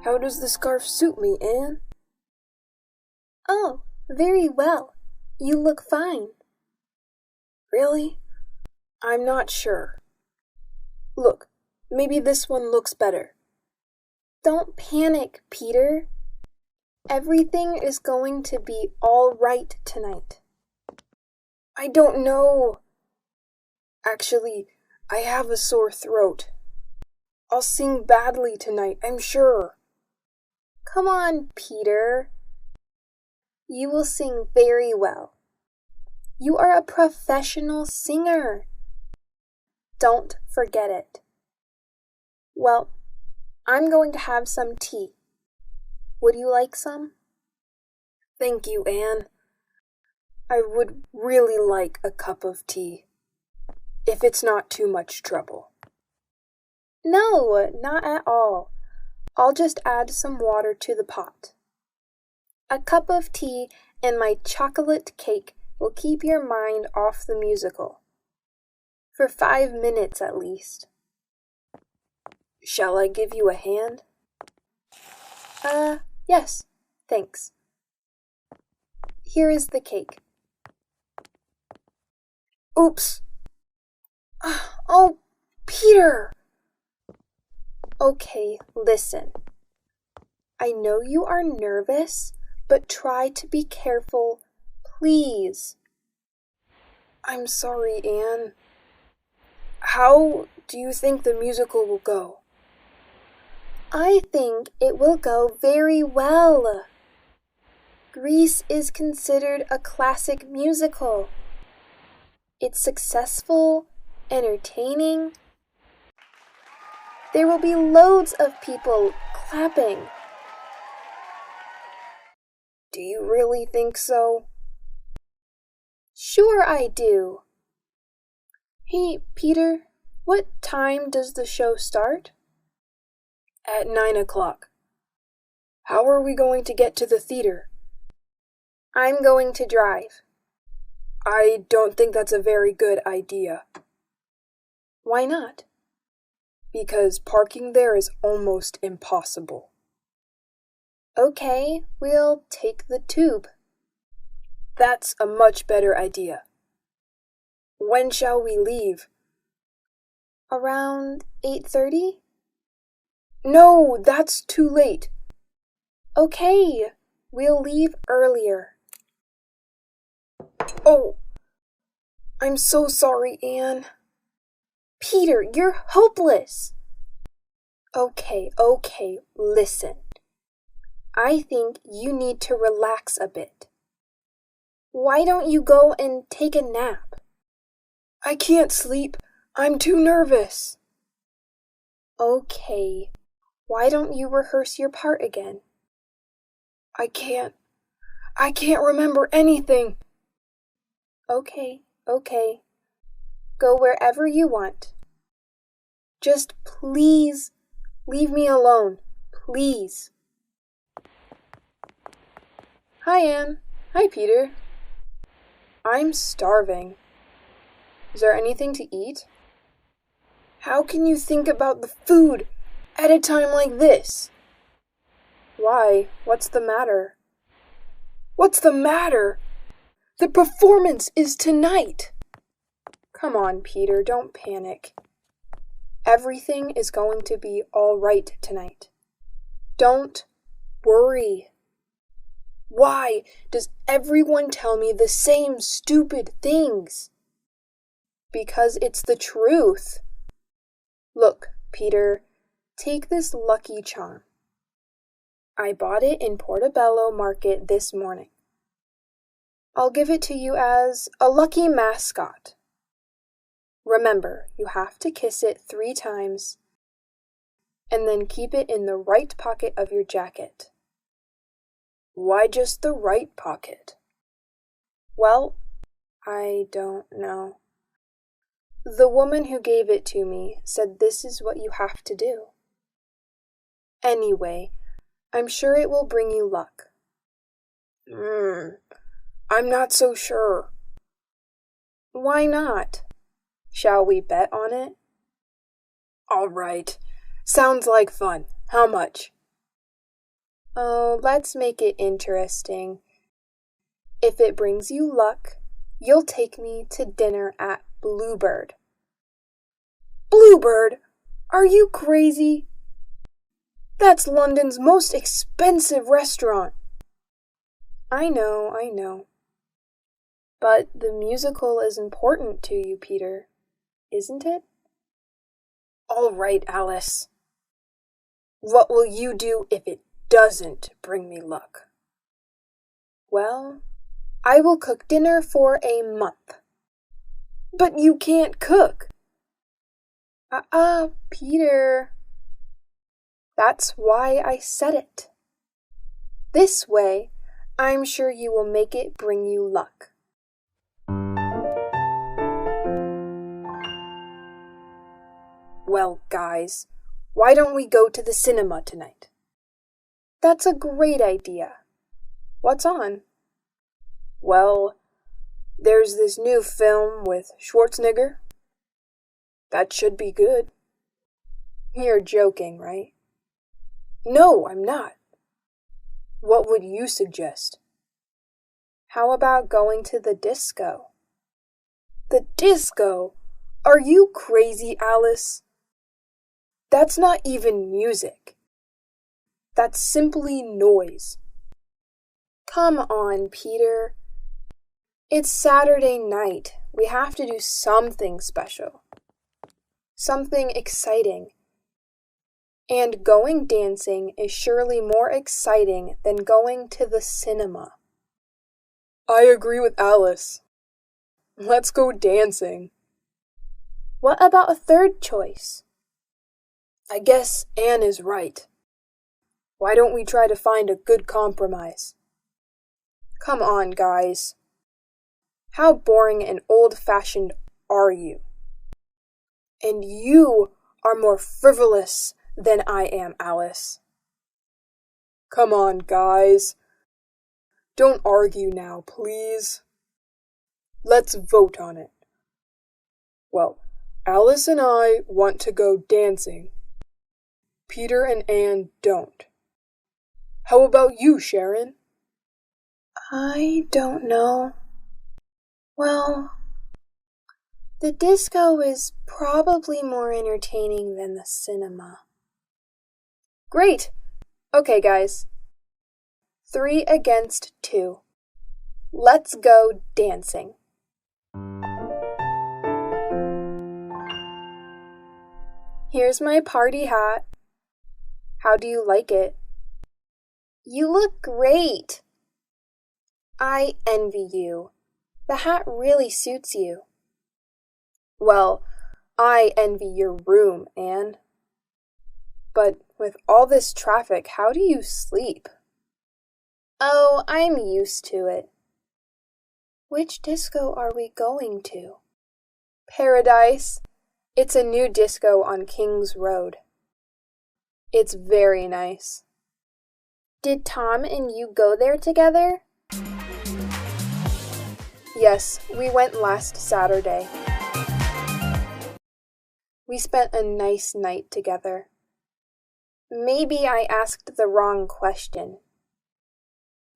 How does the scarf suit me, Anne? Oh, very well. You look fine. Really? I'm not sure. Look, maybe this one looks better. Don't panic, Peter. Everything is going to be all right tonight. I don't know. Actually, I have a sore throat. I'll sing badly tonight, I'm sure. Come on, Peter. You will sing very well. You are a professional singer. Don't forget it. Well, I'm going to have some tea. Would you like some? Thank you, Anne. I would really like a cup of tea, if it's not too much trouble. No, not at all. I'll just add some water to the pot. A cup of tea and my chocolate cake will keep your mind off the musical. For 5 minutes at least. Shall I give you a hand? Yes, thanks. Here is the cake. Oops! Oh, Peter! Okay, listen. I know you are nervous, but try to be careful, please. I'm sorry, Anne. How do you think the musical will go? I think it will go very well. Grease is considered a classic musical. It's successful, entertaining. There will be loads of people clapping. Do you really think so? Sure I do. Hey, Peter, what time does the show start? At 9 o'clock. How are we going to get to the theater? I'm going to drive. I don't think that's a very good idea. Why not? Because parking there is almost impossible. Okay, we'll take the tube. That's a much better idea. When shall we leave? Around 8:30? No, that's too late. Okay, we'll leave earlier. Oh, I'm so sorry, Anne. Peter, you're hopeless. Okay, listen. I think you need to relax a bit. Why don't you go and take a nap? I can't sleep. I'm too nervous. Okay, why don't you rehearse your part again? I can't remember anything. Okay. Go wherever you want. Just please leave me alone, please. Hi, Anne. Hi, Peter. I'm starving. Is there anything to eat? How can you think about the food at a time like this? Why? What's the matter? What's the matter? The performance is tonight. Come on, Peter, don't panic. Everything is going to be all right tonight. Don't worry. Why does everyone tell me the same stupid things? Because it's the truth. Look, Peter, take this lucky charm. I bought it in Portobello Market this morning. I'll give it to you as a lucky mascot. Remember, you have to kiss it 3 times and then keep it in the right pocket of your jacket. Why just the right pocket? Well, I don't know. The woman who gave it to me said this is what you have to do. Anyway, I'm sure it will bring you luck. I'm not so sure. Why not? Shall we bet on it? All right. Sounds like fun. How much? Oh, let's make it interesting. If it brings you luck, you'll take me to dinner at Bluebird. Bluebird? Are you crazy? That's London's most expensive restaurant. I know. But the musical is important to you, Peter, isn't it? All right, Alice. What will you do if it doesn't bring me luck? Well, I will cook dinner for a month. But you can't cook. Peter. That's why I said it. This way, I'm sure you will make it bring you luck. Well, guys, why don't we go to the cinema tonight? That's a great idea. What's on? Well, there's this new film with Schwarzenegger. That should be good. You're joking, right? No, I'm not. What would you suggest? How about going to the disco? The disco? Are you crazy, Alice? That's not even music. That's simply noise. Come on, Peter. It's Saturday night. We have to do something special. Something exciting. And going dancing is surely more exciting than going to the cinema. I agree with Alice. Let's go dancing. What about a third choice? I guess Anne is right. Why don't we try to find a good compromise? Come on, guys. How boring and old-fashioned are you? And you are more frivolous than I am, Alice. Come on, guys. Don't argue now, please. Let's vote on it. Well, Alice and I want to go dancing. Peter and Anne don't. How about you, Sharon? I don't know. Well, the disco is probably more entertaining than the cinema. Great! Okay, guys. 3 against 2. Let's go dancing. Here's my party hat. How do you like it? You look great. I envy you. The hat really suits you. Well, I envy your room, Anne. But with all this traffic, how do you sleep? Oh, I'm used to it. Which disco are we going to? Paradise. It's a new disco on King's Road. It's very nice. Did Tom and you go there together? Yes, we went last Saturday. We spent a nice night together. Maybe I asked the wrong question.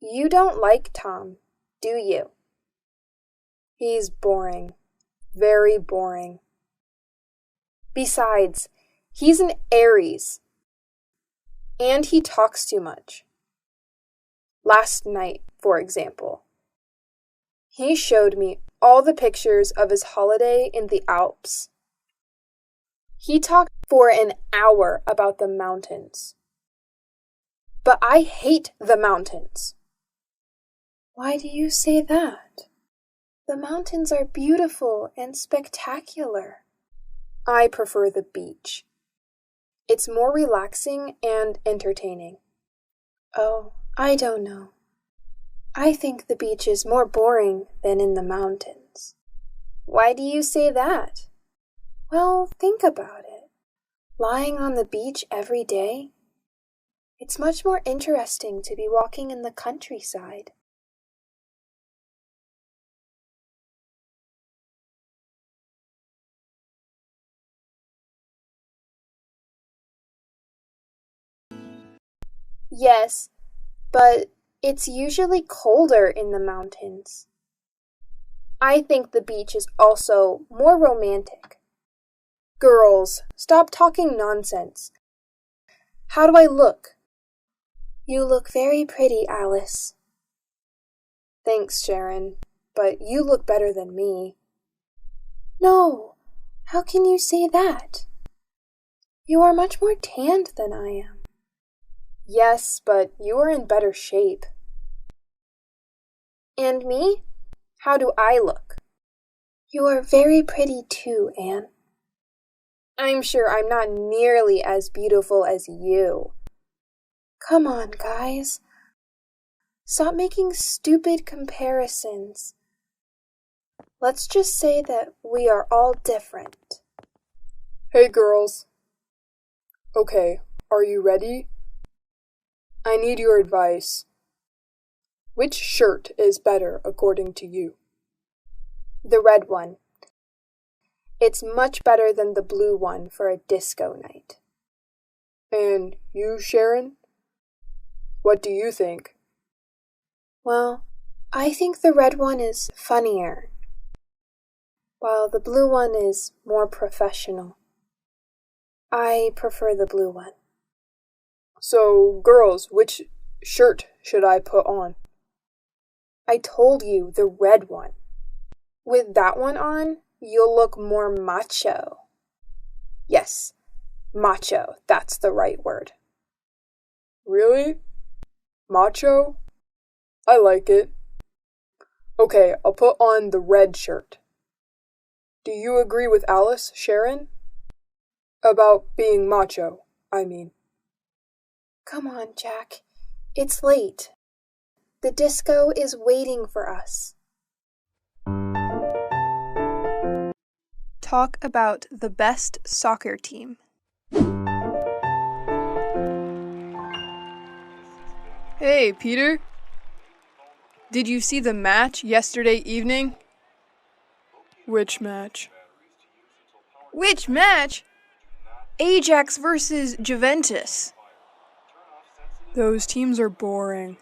You don't like Tom, do you? He's boring. Very boring. Besides, he's an Aries. And he talks too much. Last night, for example, he showed me all the pictures of his holiday in the Alps. He talked for an hour about the mountains. But I hate the mountains. Why do you say that? The mountains are beautiful and spectacular. I prefer the beach. It's more relaxing and entertaining. Oh, I don't know. I think the beach is more boring than in the mountains. Why do you say that? Well, think about it. Lying on the beach every day? It's much more interesting to be walking in the countryside. Yes, but it's usually colder in the mountains. I think the beach is also more romantic. Girls, stop talking nonsense. How do I look? You look very pretty, Alice. Thanks, Sharon, but you look better than me. No, how can you say that? You are much more tanned than I am. Yes, but you are in better shape. And me? How do I look? You are very pretty too, Anne. I'm sure I'm not nearly as beautiful as you. Come on, guys. Stop making stupid comparisons. Let's just say that we are all different. Hey, girls. Okay, are you ready? I need your advice. Which shirt is better according to you? The red one. It's much better than the blue one for a disco night. And you, Sharon? What do you think? Well, I think the red one is funnier, while the blue one is more professional. I prefer the blue one. So, girls, which shirt should I put on? I told you, the red one. With that one on, you'll look more macho. Yes, macho, that's the right word. Really? Macho? I like it. Okay, I'll put on the red shirt. Do you agree with Alice, Sharon? About being macho, I mean. Come on, Jack. It's late. The disco is waiting for us. Talk about the best soccer team. Hey, Peter. Did you see the match yesterday evening? Which match? Which match? Ajax versus Juventus. Those teams are boring.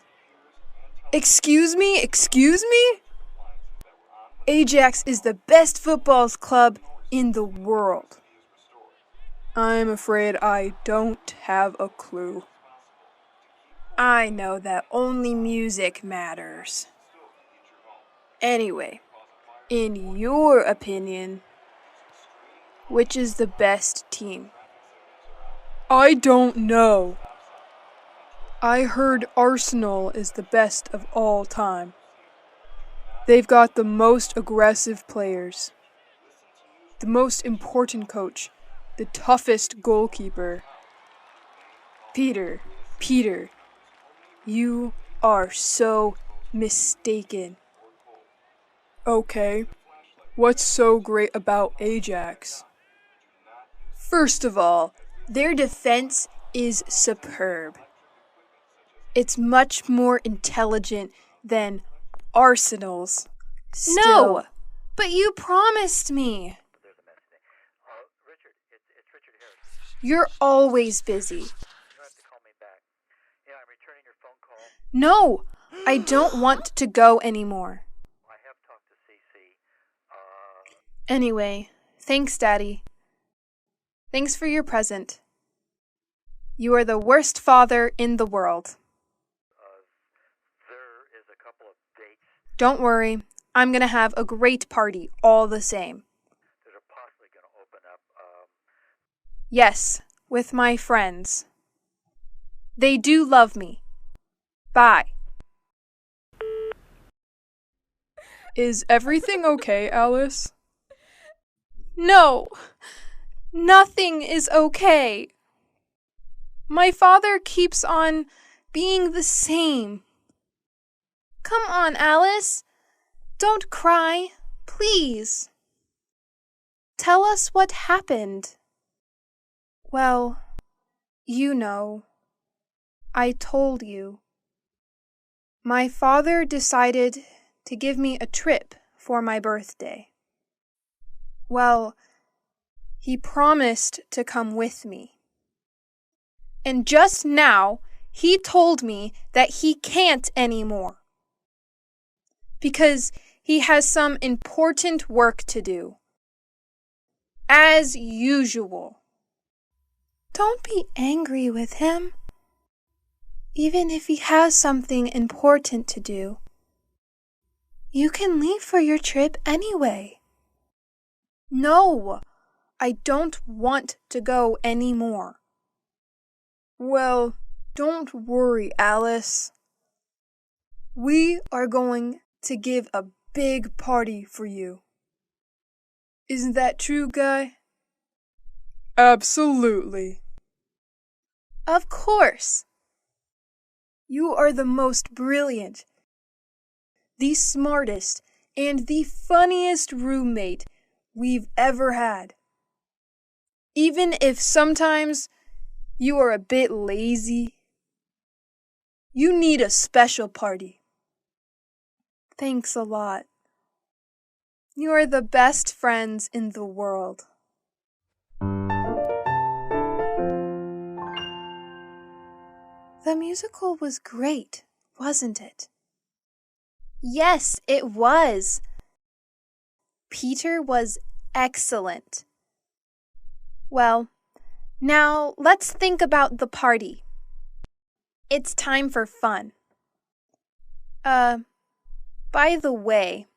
Excuse me? Ajax is the best football club in the world. I'm afraid I don't have a clue. I know that only music matters. Anyway, in your opinion, which is the best team? I don't know. I heard Arsenal is the best of all time. They've got the most aggressive players, the most important coach, the toughest goalkeeper. Peter, you are so mistaken. Okay, what's so great about Ajax? First of all, their defense is superb. It's much more intelligent than Arsenal's. No, but you promised me. You're always busy. No, I don't want to go anymore. Anyway, thanks, Daddy. Thanks for your present. You are the worst father in the world. Don't worry, I'm gonna have a great party all the same. Yes, with my friends. They do love me. Bye. Is everything okay, Alice? No, nothing is okay. My father keeps on being the same. Come on, Alice. Don't cry, please. Tell us what happened. Well, you know. I told you. My father decided to give me a trip for my birthday. Well, he promised to come with me. And just now, he told me that he can't anymore. Because he has some important work to do. as usual. Don't be angry with him. Even if he has something important to do, you can leave for your trip anyway. No, I don't want to go anymore. Well, don't worry, Alice. We are going to give a big party for you. Isn't that true, Guy? Absolutely. Of course. You are the most brilliant, the smartest, and the funniest roommate we've ever had. Even if sometimes you are a bit lazy, you need a special party. Thanks a lot. You are the best friends in the world. The musical was great, wasn't it? Yes, it was. Peter was excellent. Well, now let's think about the party. It's time for fun. By the way,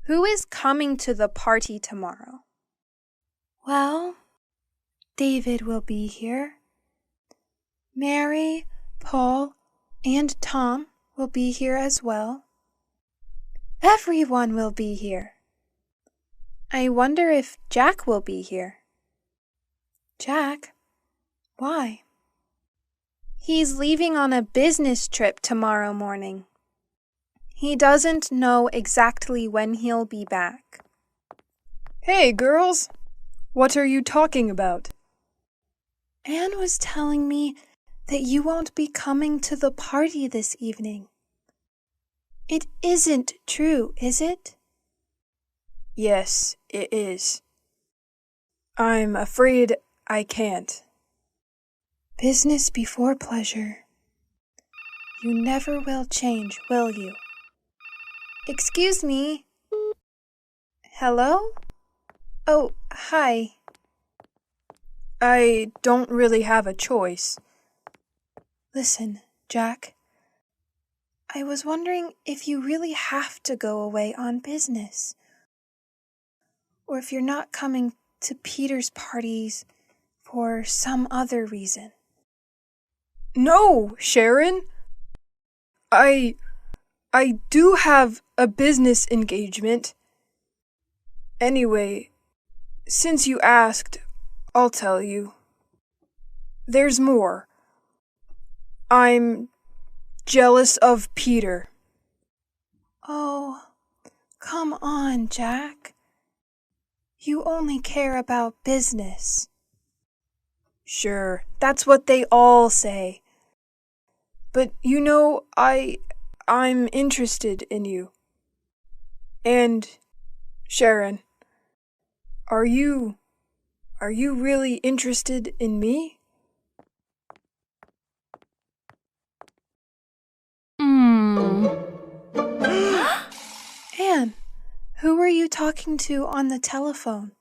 who is coming to the party tomorrow? Well, David will be here. Mary, Paul, and Tom will be here as well. Everyone will be here. I wonder if Jack will be here. Jack? Why? He's leaving on a business trip tomorrow morning. He doesn't know exactly when he'll be back. Hey, girls! What are you talking about? Anne was telling me that you won't be coming to the party this evening. It isn't true, is it? Yes, it is. I'm afraid I can't. Business before pleasure. You never will change, will you? Excuse me. Hello? Oh, hi. I don't really have a choice. Listen, Jack. I was wondering if you really have to go away on business, or if you're not coming to Peter's parties for some other reason. No, Sharon. I do have a business engagement. Anyway, since you asked, I'll tell you. There's more. I'm jealous of Peter. Oh, come on, Jack. You only care about business. Sure, that's what they all say. But you know, I'm interested in you. And Sharon, are you really interested in me? Anne, who were you talking to on the telephone?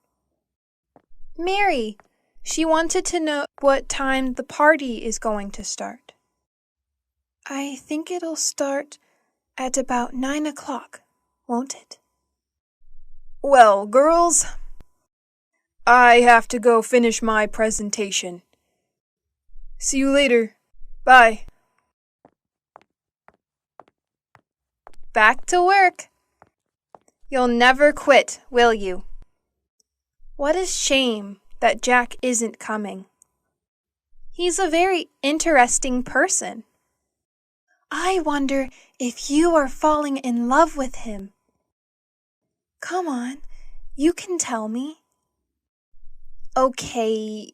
Mary. She wanted to know what time the party is going to start. I think it'll start at about 9 o'clock, won't it? Well, girls, I have to go finish my presentation. See you later. Bye. Back to work. You'll never quit, will you? What a shame that Jack isn't coming. He's a very interesting person. I wonder if you are falling in love with him. Come on, you can tell me. Okay,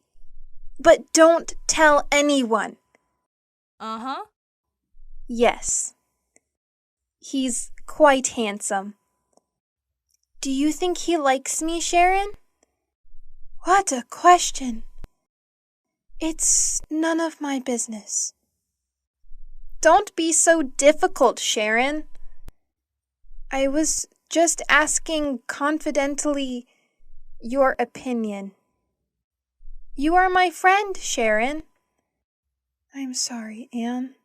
but don't tell anyone. Uh-huh. Yes. He's quite handsome. Do you think he likes me, Sharon? What a question. It's none of my business. Don't be so difficult, Sharon. I was just asking confidently, your opinion. You are my friend, Sharon. I'm sorry, Anne.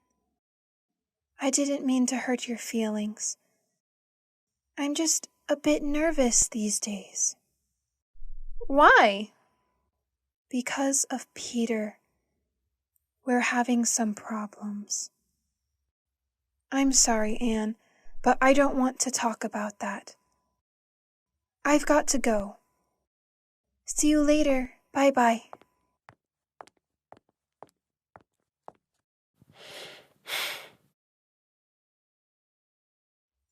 I didn't mean to hurt your feelings. I'm just a bit nervous these days. Why? Because of Peter. We're having some problems. I'm sorry, Anne, but I don't want to talk about that. I've got to go. See you later. Bye-bye.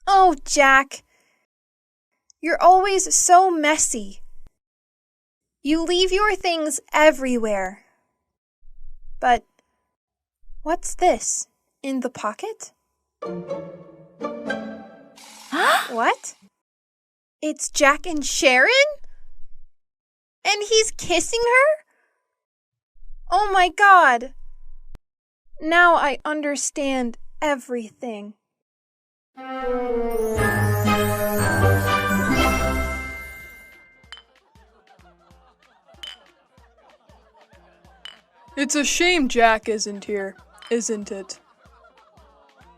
Oh, Jack. You're always so messy. You leave your things everywhere. But what's this in the pocket? What? It's Jack and Sharon? And he's kissing her? Oh my God. Now I understand everything. It's a shame Jack isn't here, isn't it?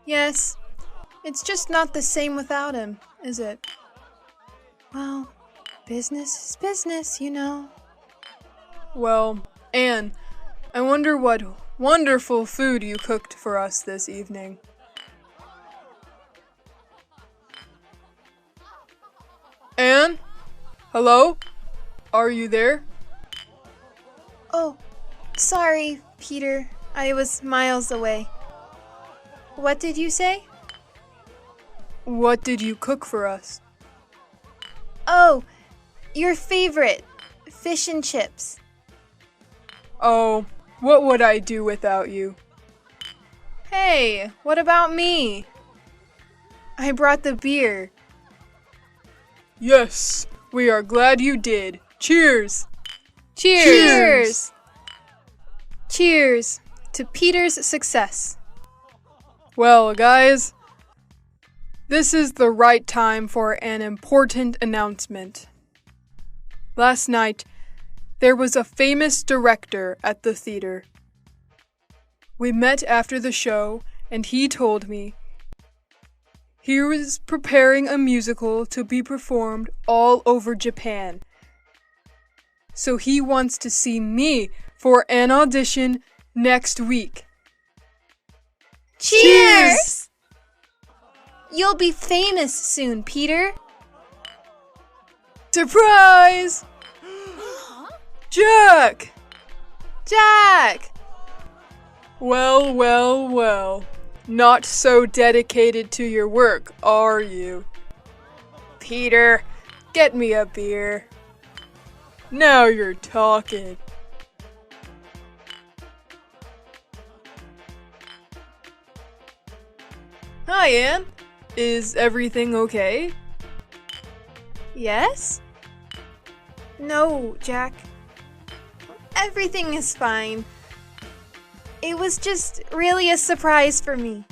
Yes, it's just not the same without him, is it? Well, business is business, you know. Well, Anne, I wonder what wonderful food you cooked for us this evening. Anne? Hello? Are you there? Oh, sorry, Peter. I was miles away. What did you say? What did you cook for us? Oh, your favorite, fish and chips. Oh, what would I do without you? Hey, what about me? I brought the beer. Yes, we are glad you did. Cheers! Cheers! Cheers to Peter's success. Well, guys, this is the right time for an important announcement. Last night, there was a famous director at the theater. We met after the show, and he told me he was preparing a musical to be performed all over Japan. So he wants to see me for an audition next week. Cheers! You'll be famous soon, Peter. Surprise! Jack! Jack! Well, well, well. Not so dedicated to your work, are you? Peter, get me a beer. Now you're talking. Hi, Anne. Is everything okay? Yes? No, Jack. Everything is fine. It was just really a surprise for me.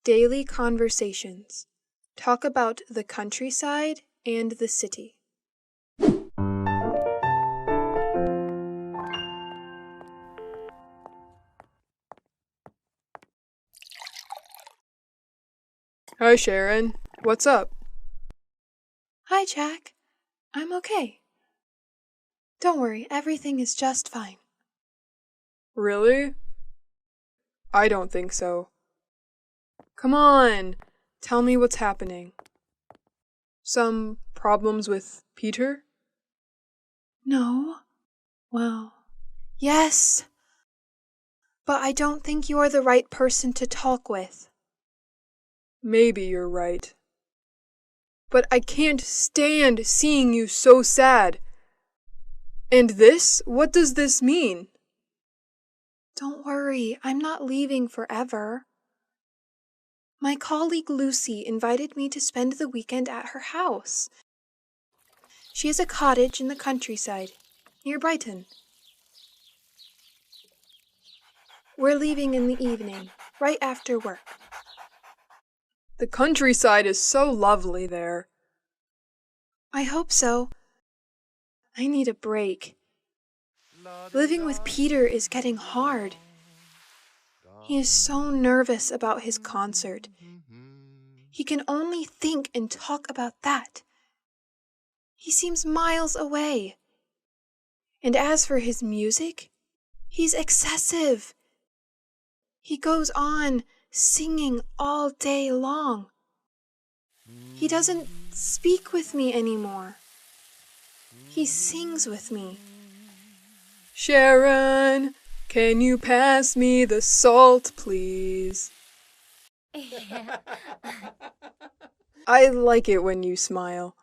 Daily conversations. Talk about the countryside and the city. Hi, Sharon. What's up? Hi, Jack. I'm okay. Don't worry, everything is just fine. Really? I don't think so. Come on, tell me what's happening. Some problems with Peter? No? Well, yes. But I don't think you're the right person to talk with. Maybe you're right. But I can't stand seeing you so sad. And this? What does this mean? Don't worry, I'm not leaving forever. My colleague Lucy invited me to spend the weekend at her house. She has a cottage in the countryside, near Brighton. We're leaving in the evening, right after work. The The countryside is so lovely there. I hope so. I need a break. Living with Peter is getting hard. He is so nervous about his concert. He can only think and talk about that. He seems miles away. And as for his music, he's excessive. He goes on singing all day long. He doesn't speak with me anymore. He sings with me. Sharon, can you pass me the salt, please? I like it when you smile.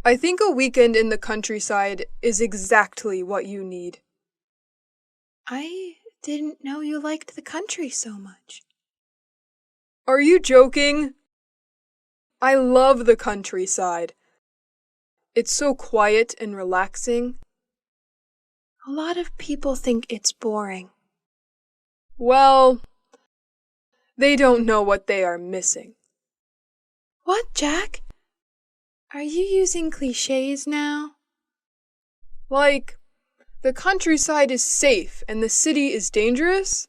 I think a weekend in the countryside is exactly what you need. I didn't know you liked the country so much. Are you joking? I love the countryside. It's so quiet and relaxing. A lot of people think it's boring. Well, they don't know what they are missing. What, Jack? Are you using clichés now? Like, the countryside is safe and the city is dangerous?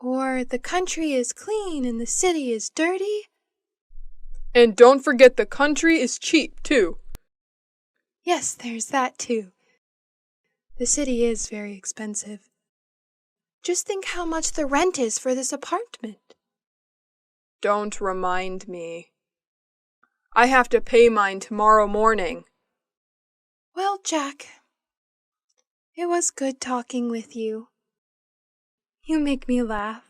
Or the country is clean and the city is dirty? And don't forget the country is cheap, too. Yes, there's that too. The city is very expensive. Just think how much the rent is for this apartment. Don't remind me. I have to pay mine tomorrow morning. Well, Jack, it was good talking with you. You make me laugh.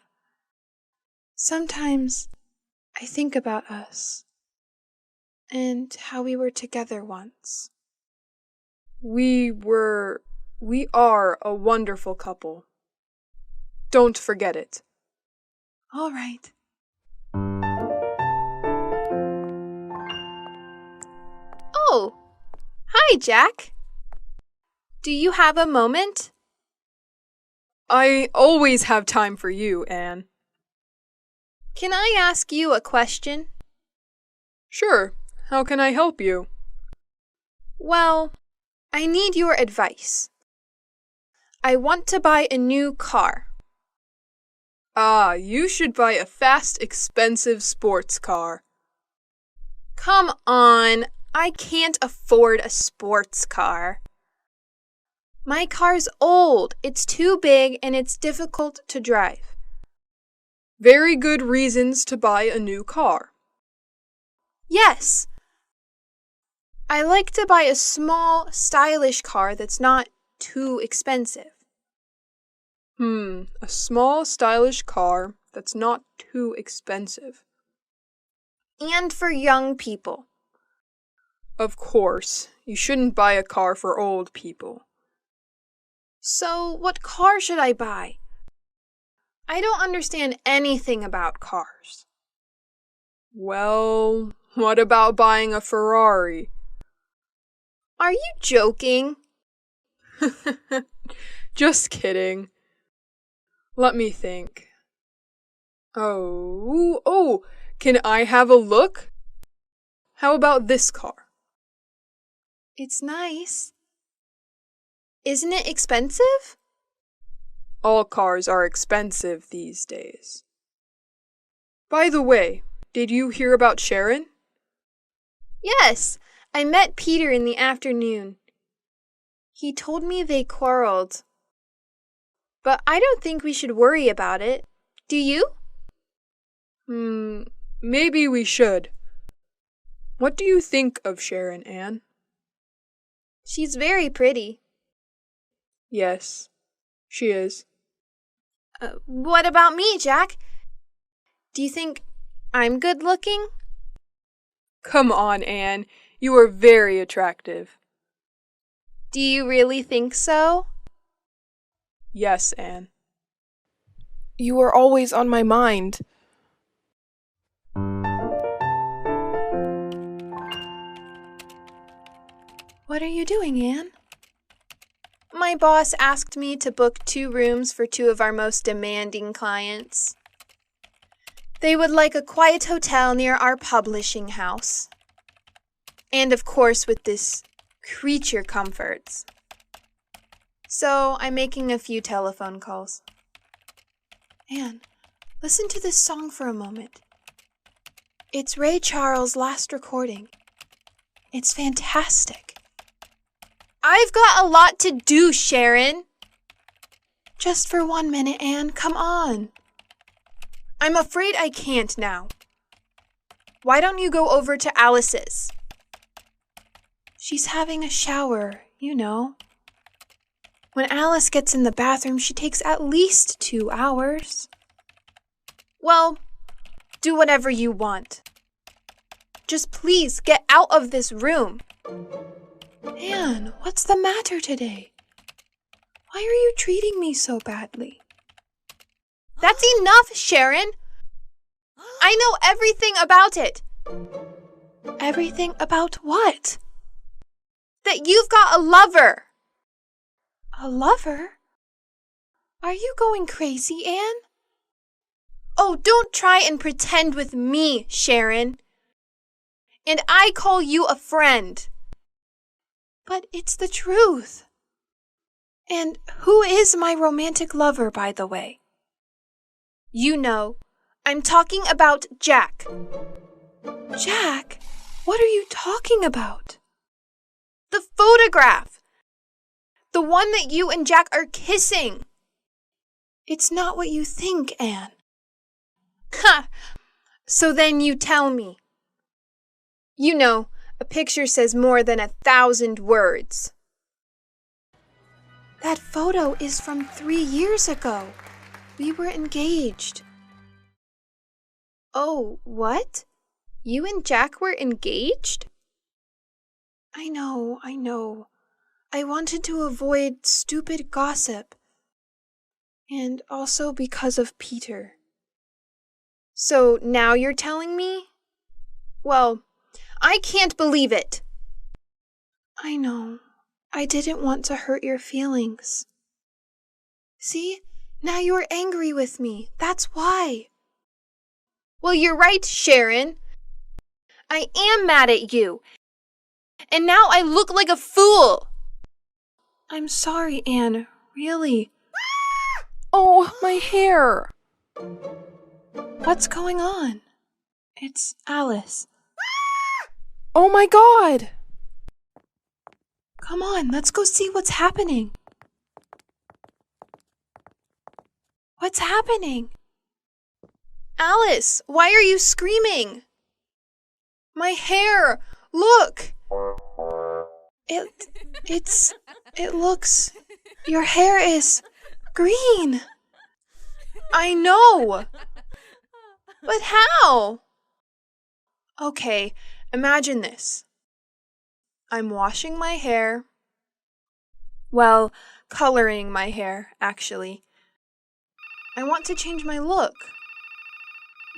Sometimes I think about us and how we were together once. We are a wonderful couple. Don't forget it. All right. Oh, hi, Jack. Do you have a moment? I always have time for you, Anne. Can I ask you a question? Sure. How can I help you? Well, I need your advice. I want to buy a new car. Ah, you should buy a fast, expensive sports car. Come on, I can't afford a sports car. My car's old, it's too big, and it's difficult to drive. Very good reasons to buy a new car. Yes. I like to buy a small, stylish car that's not too expensive. A small, stylish car that's not too expensive. And for young people. Of course, you shouldn't buy a car for old people. So, what car should I buy? I don't understand anything about cars. Well, what about buying a Ferrari? Are you joking? Just kidding. Let me think. Oh, can I have a look? How about this car? It's nice. Isn't it expensive? All cars are expensive these days. By the way, did you hear about Sharon? Yes, I met Peter in the afternoon. He told me they quarreled. But I don't think we should worry about it. Do you? Maybe we should. What do you think of Sharon, Anne? She's very pretty. Yes, she is. What about me, Jack? Do you think I'm good looking? Come on, Anne. You are very attractive. Do you really think so? Yes, Anne. You are always on my mind. What are you doing, Anne? My boss asked me to book 2 rooms for 2 of our most demanding clients. They would like a quiet hotel near our publishing house. And of course with this creature comforts. So I'm making a few telephone calls. Anne, listen to this song for a moment. It's Ray Charles' last recording. It's fantastic. I've got a lot to do, Sharon. Just for 1 minute, Anne, come on. I'm afraid I can't now. Why don't you go over to Alice's? She's having a shower, you know. When Alice gets in the bathroom, she takes at least 2 hours. Well, do whatever you want. Just please get out of this room. Anne, what's the matter today? Why are you treating me so badly? That's enough, Sharon. I know everything about it. Everything about what? That you've got a lover. A lover? Are you going crazy, Anne? Oh, don't try and pretend with me, Sharon. And I call you a friend. But it's the truth. And who is my romantic lover, by the way? You know, I'm talking about Jack. Jack? What are you talking about? The photograph. The one that you and Jack are kissing. It's not what you think, Anne. Ha! So then you tell me. You know, a picture says more than 1,000 words. That photo is from 3 years ago. We were engaged. Oh, what? You and Jack were engaged? I know. I wanted to avoid stupid gossip. And also because of Peter. So now you're telling me? Well, I can't believe it. I know. I didn't want to hurt your feelings. See? Now you're angry with me. That's why. Well, you're right, Sharon. I am mad at you. And now I look like a fool. I'm sorry, Anne. Really. Oh, my hair! What's going on? It's Alice. Oh my god! Come on, let's go see what's happening. What's happening? Alice, why are you screaming? My hair! Look! It looks... Your hair is green. I know! But how? Okay, imagine this. I'm washing my hair. Well, coloring my hair, actually. I want to change my look.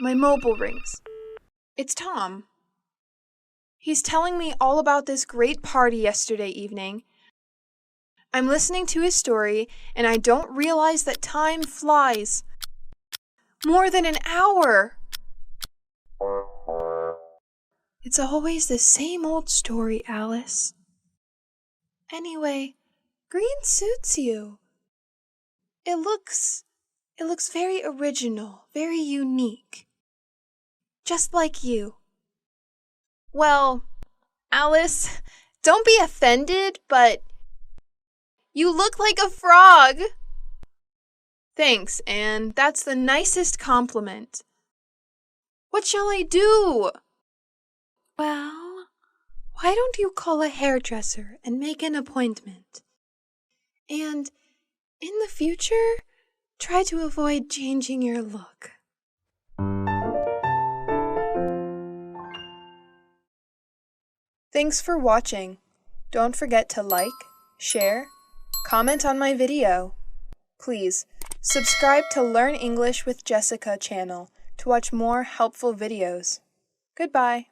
My mobile rings. It's Tom. He's telling me all about this great party yesterday evening. I'm listening to his story, and I don't realize that time flies. More than an hour. It's always the same old story, Alice. Anyway, green suits you. It looks very original, very unique. Just like you. Well, Alice, don't be offended, but you look like a frog. Thanks, Anne. That's the nicest compliment. What shall I do? Well, why don't you call a hairdresser and make an appointment? And in the future, try to avoid changing your look. Thanks for watching. Don't forget to like, share, comment on my video. Please, subscribe to Learn English with Jessica channel to watch more helpful videos. Goodbye.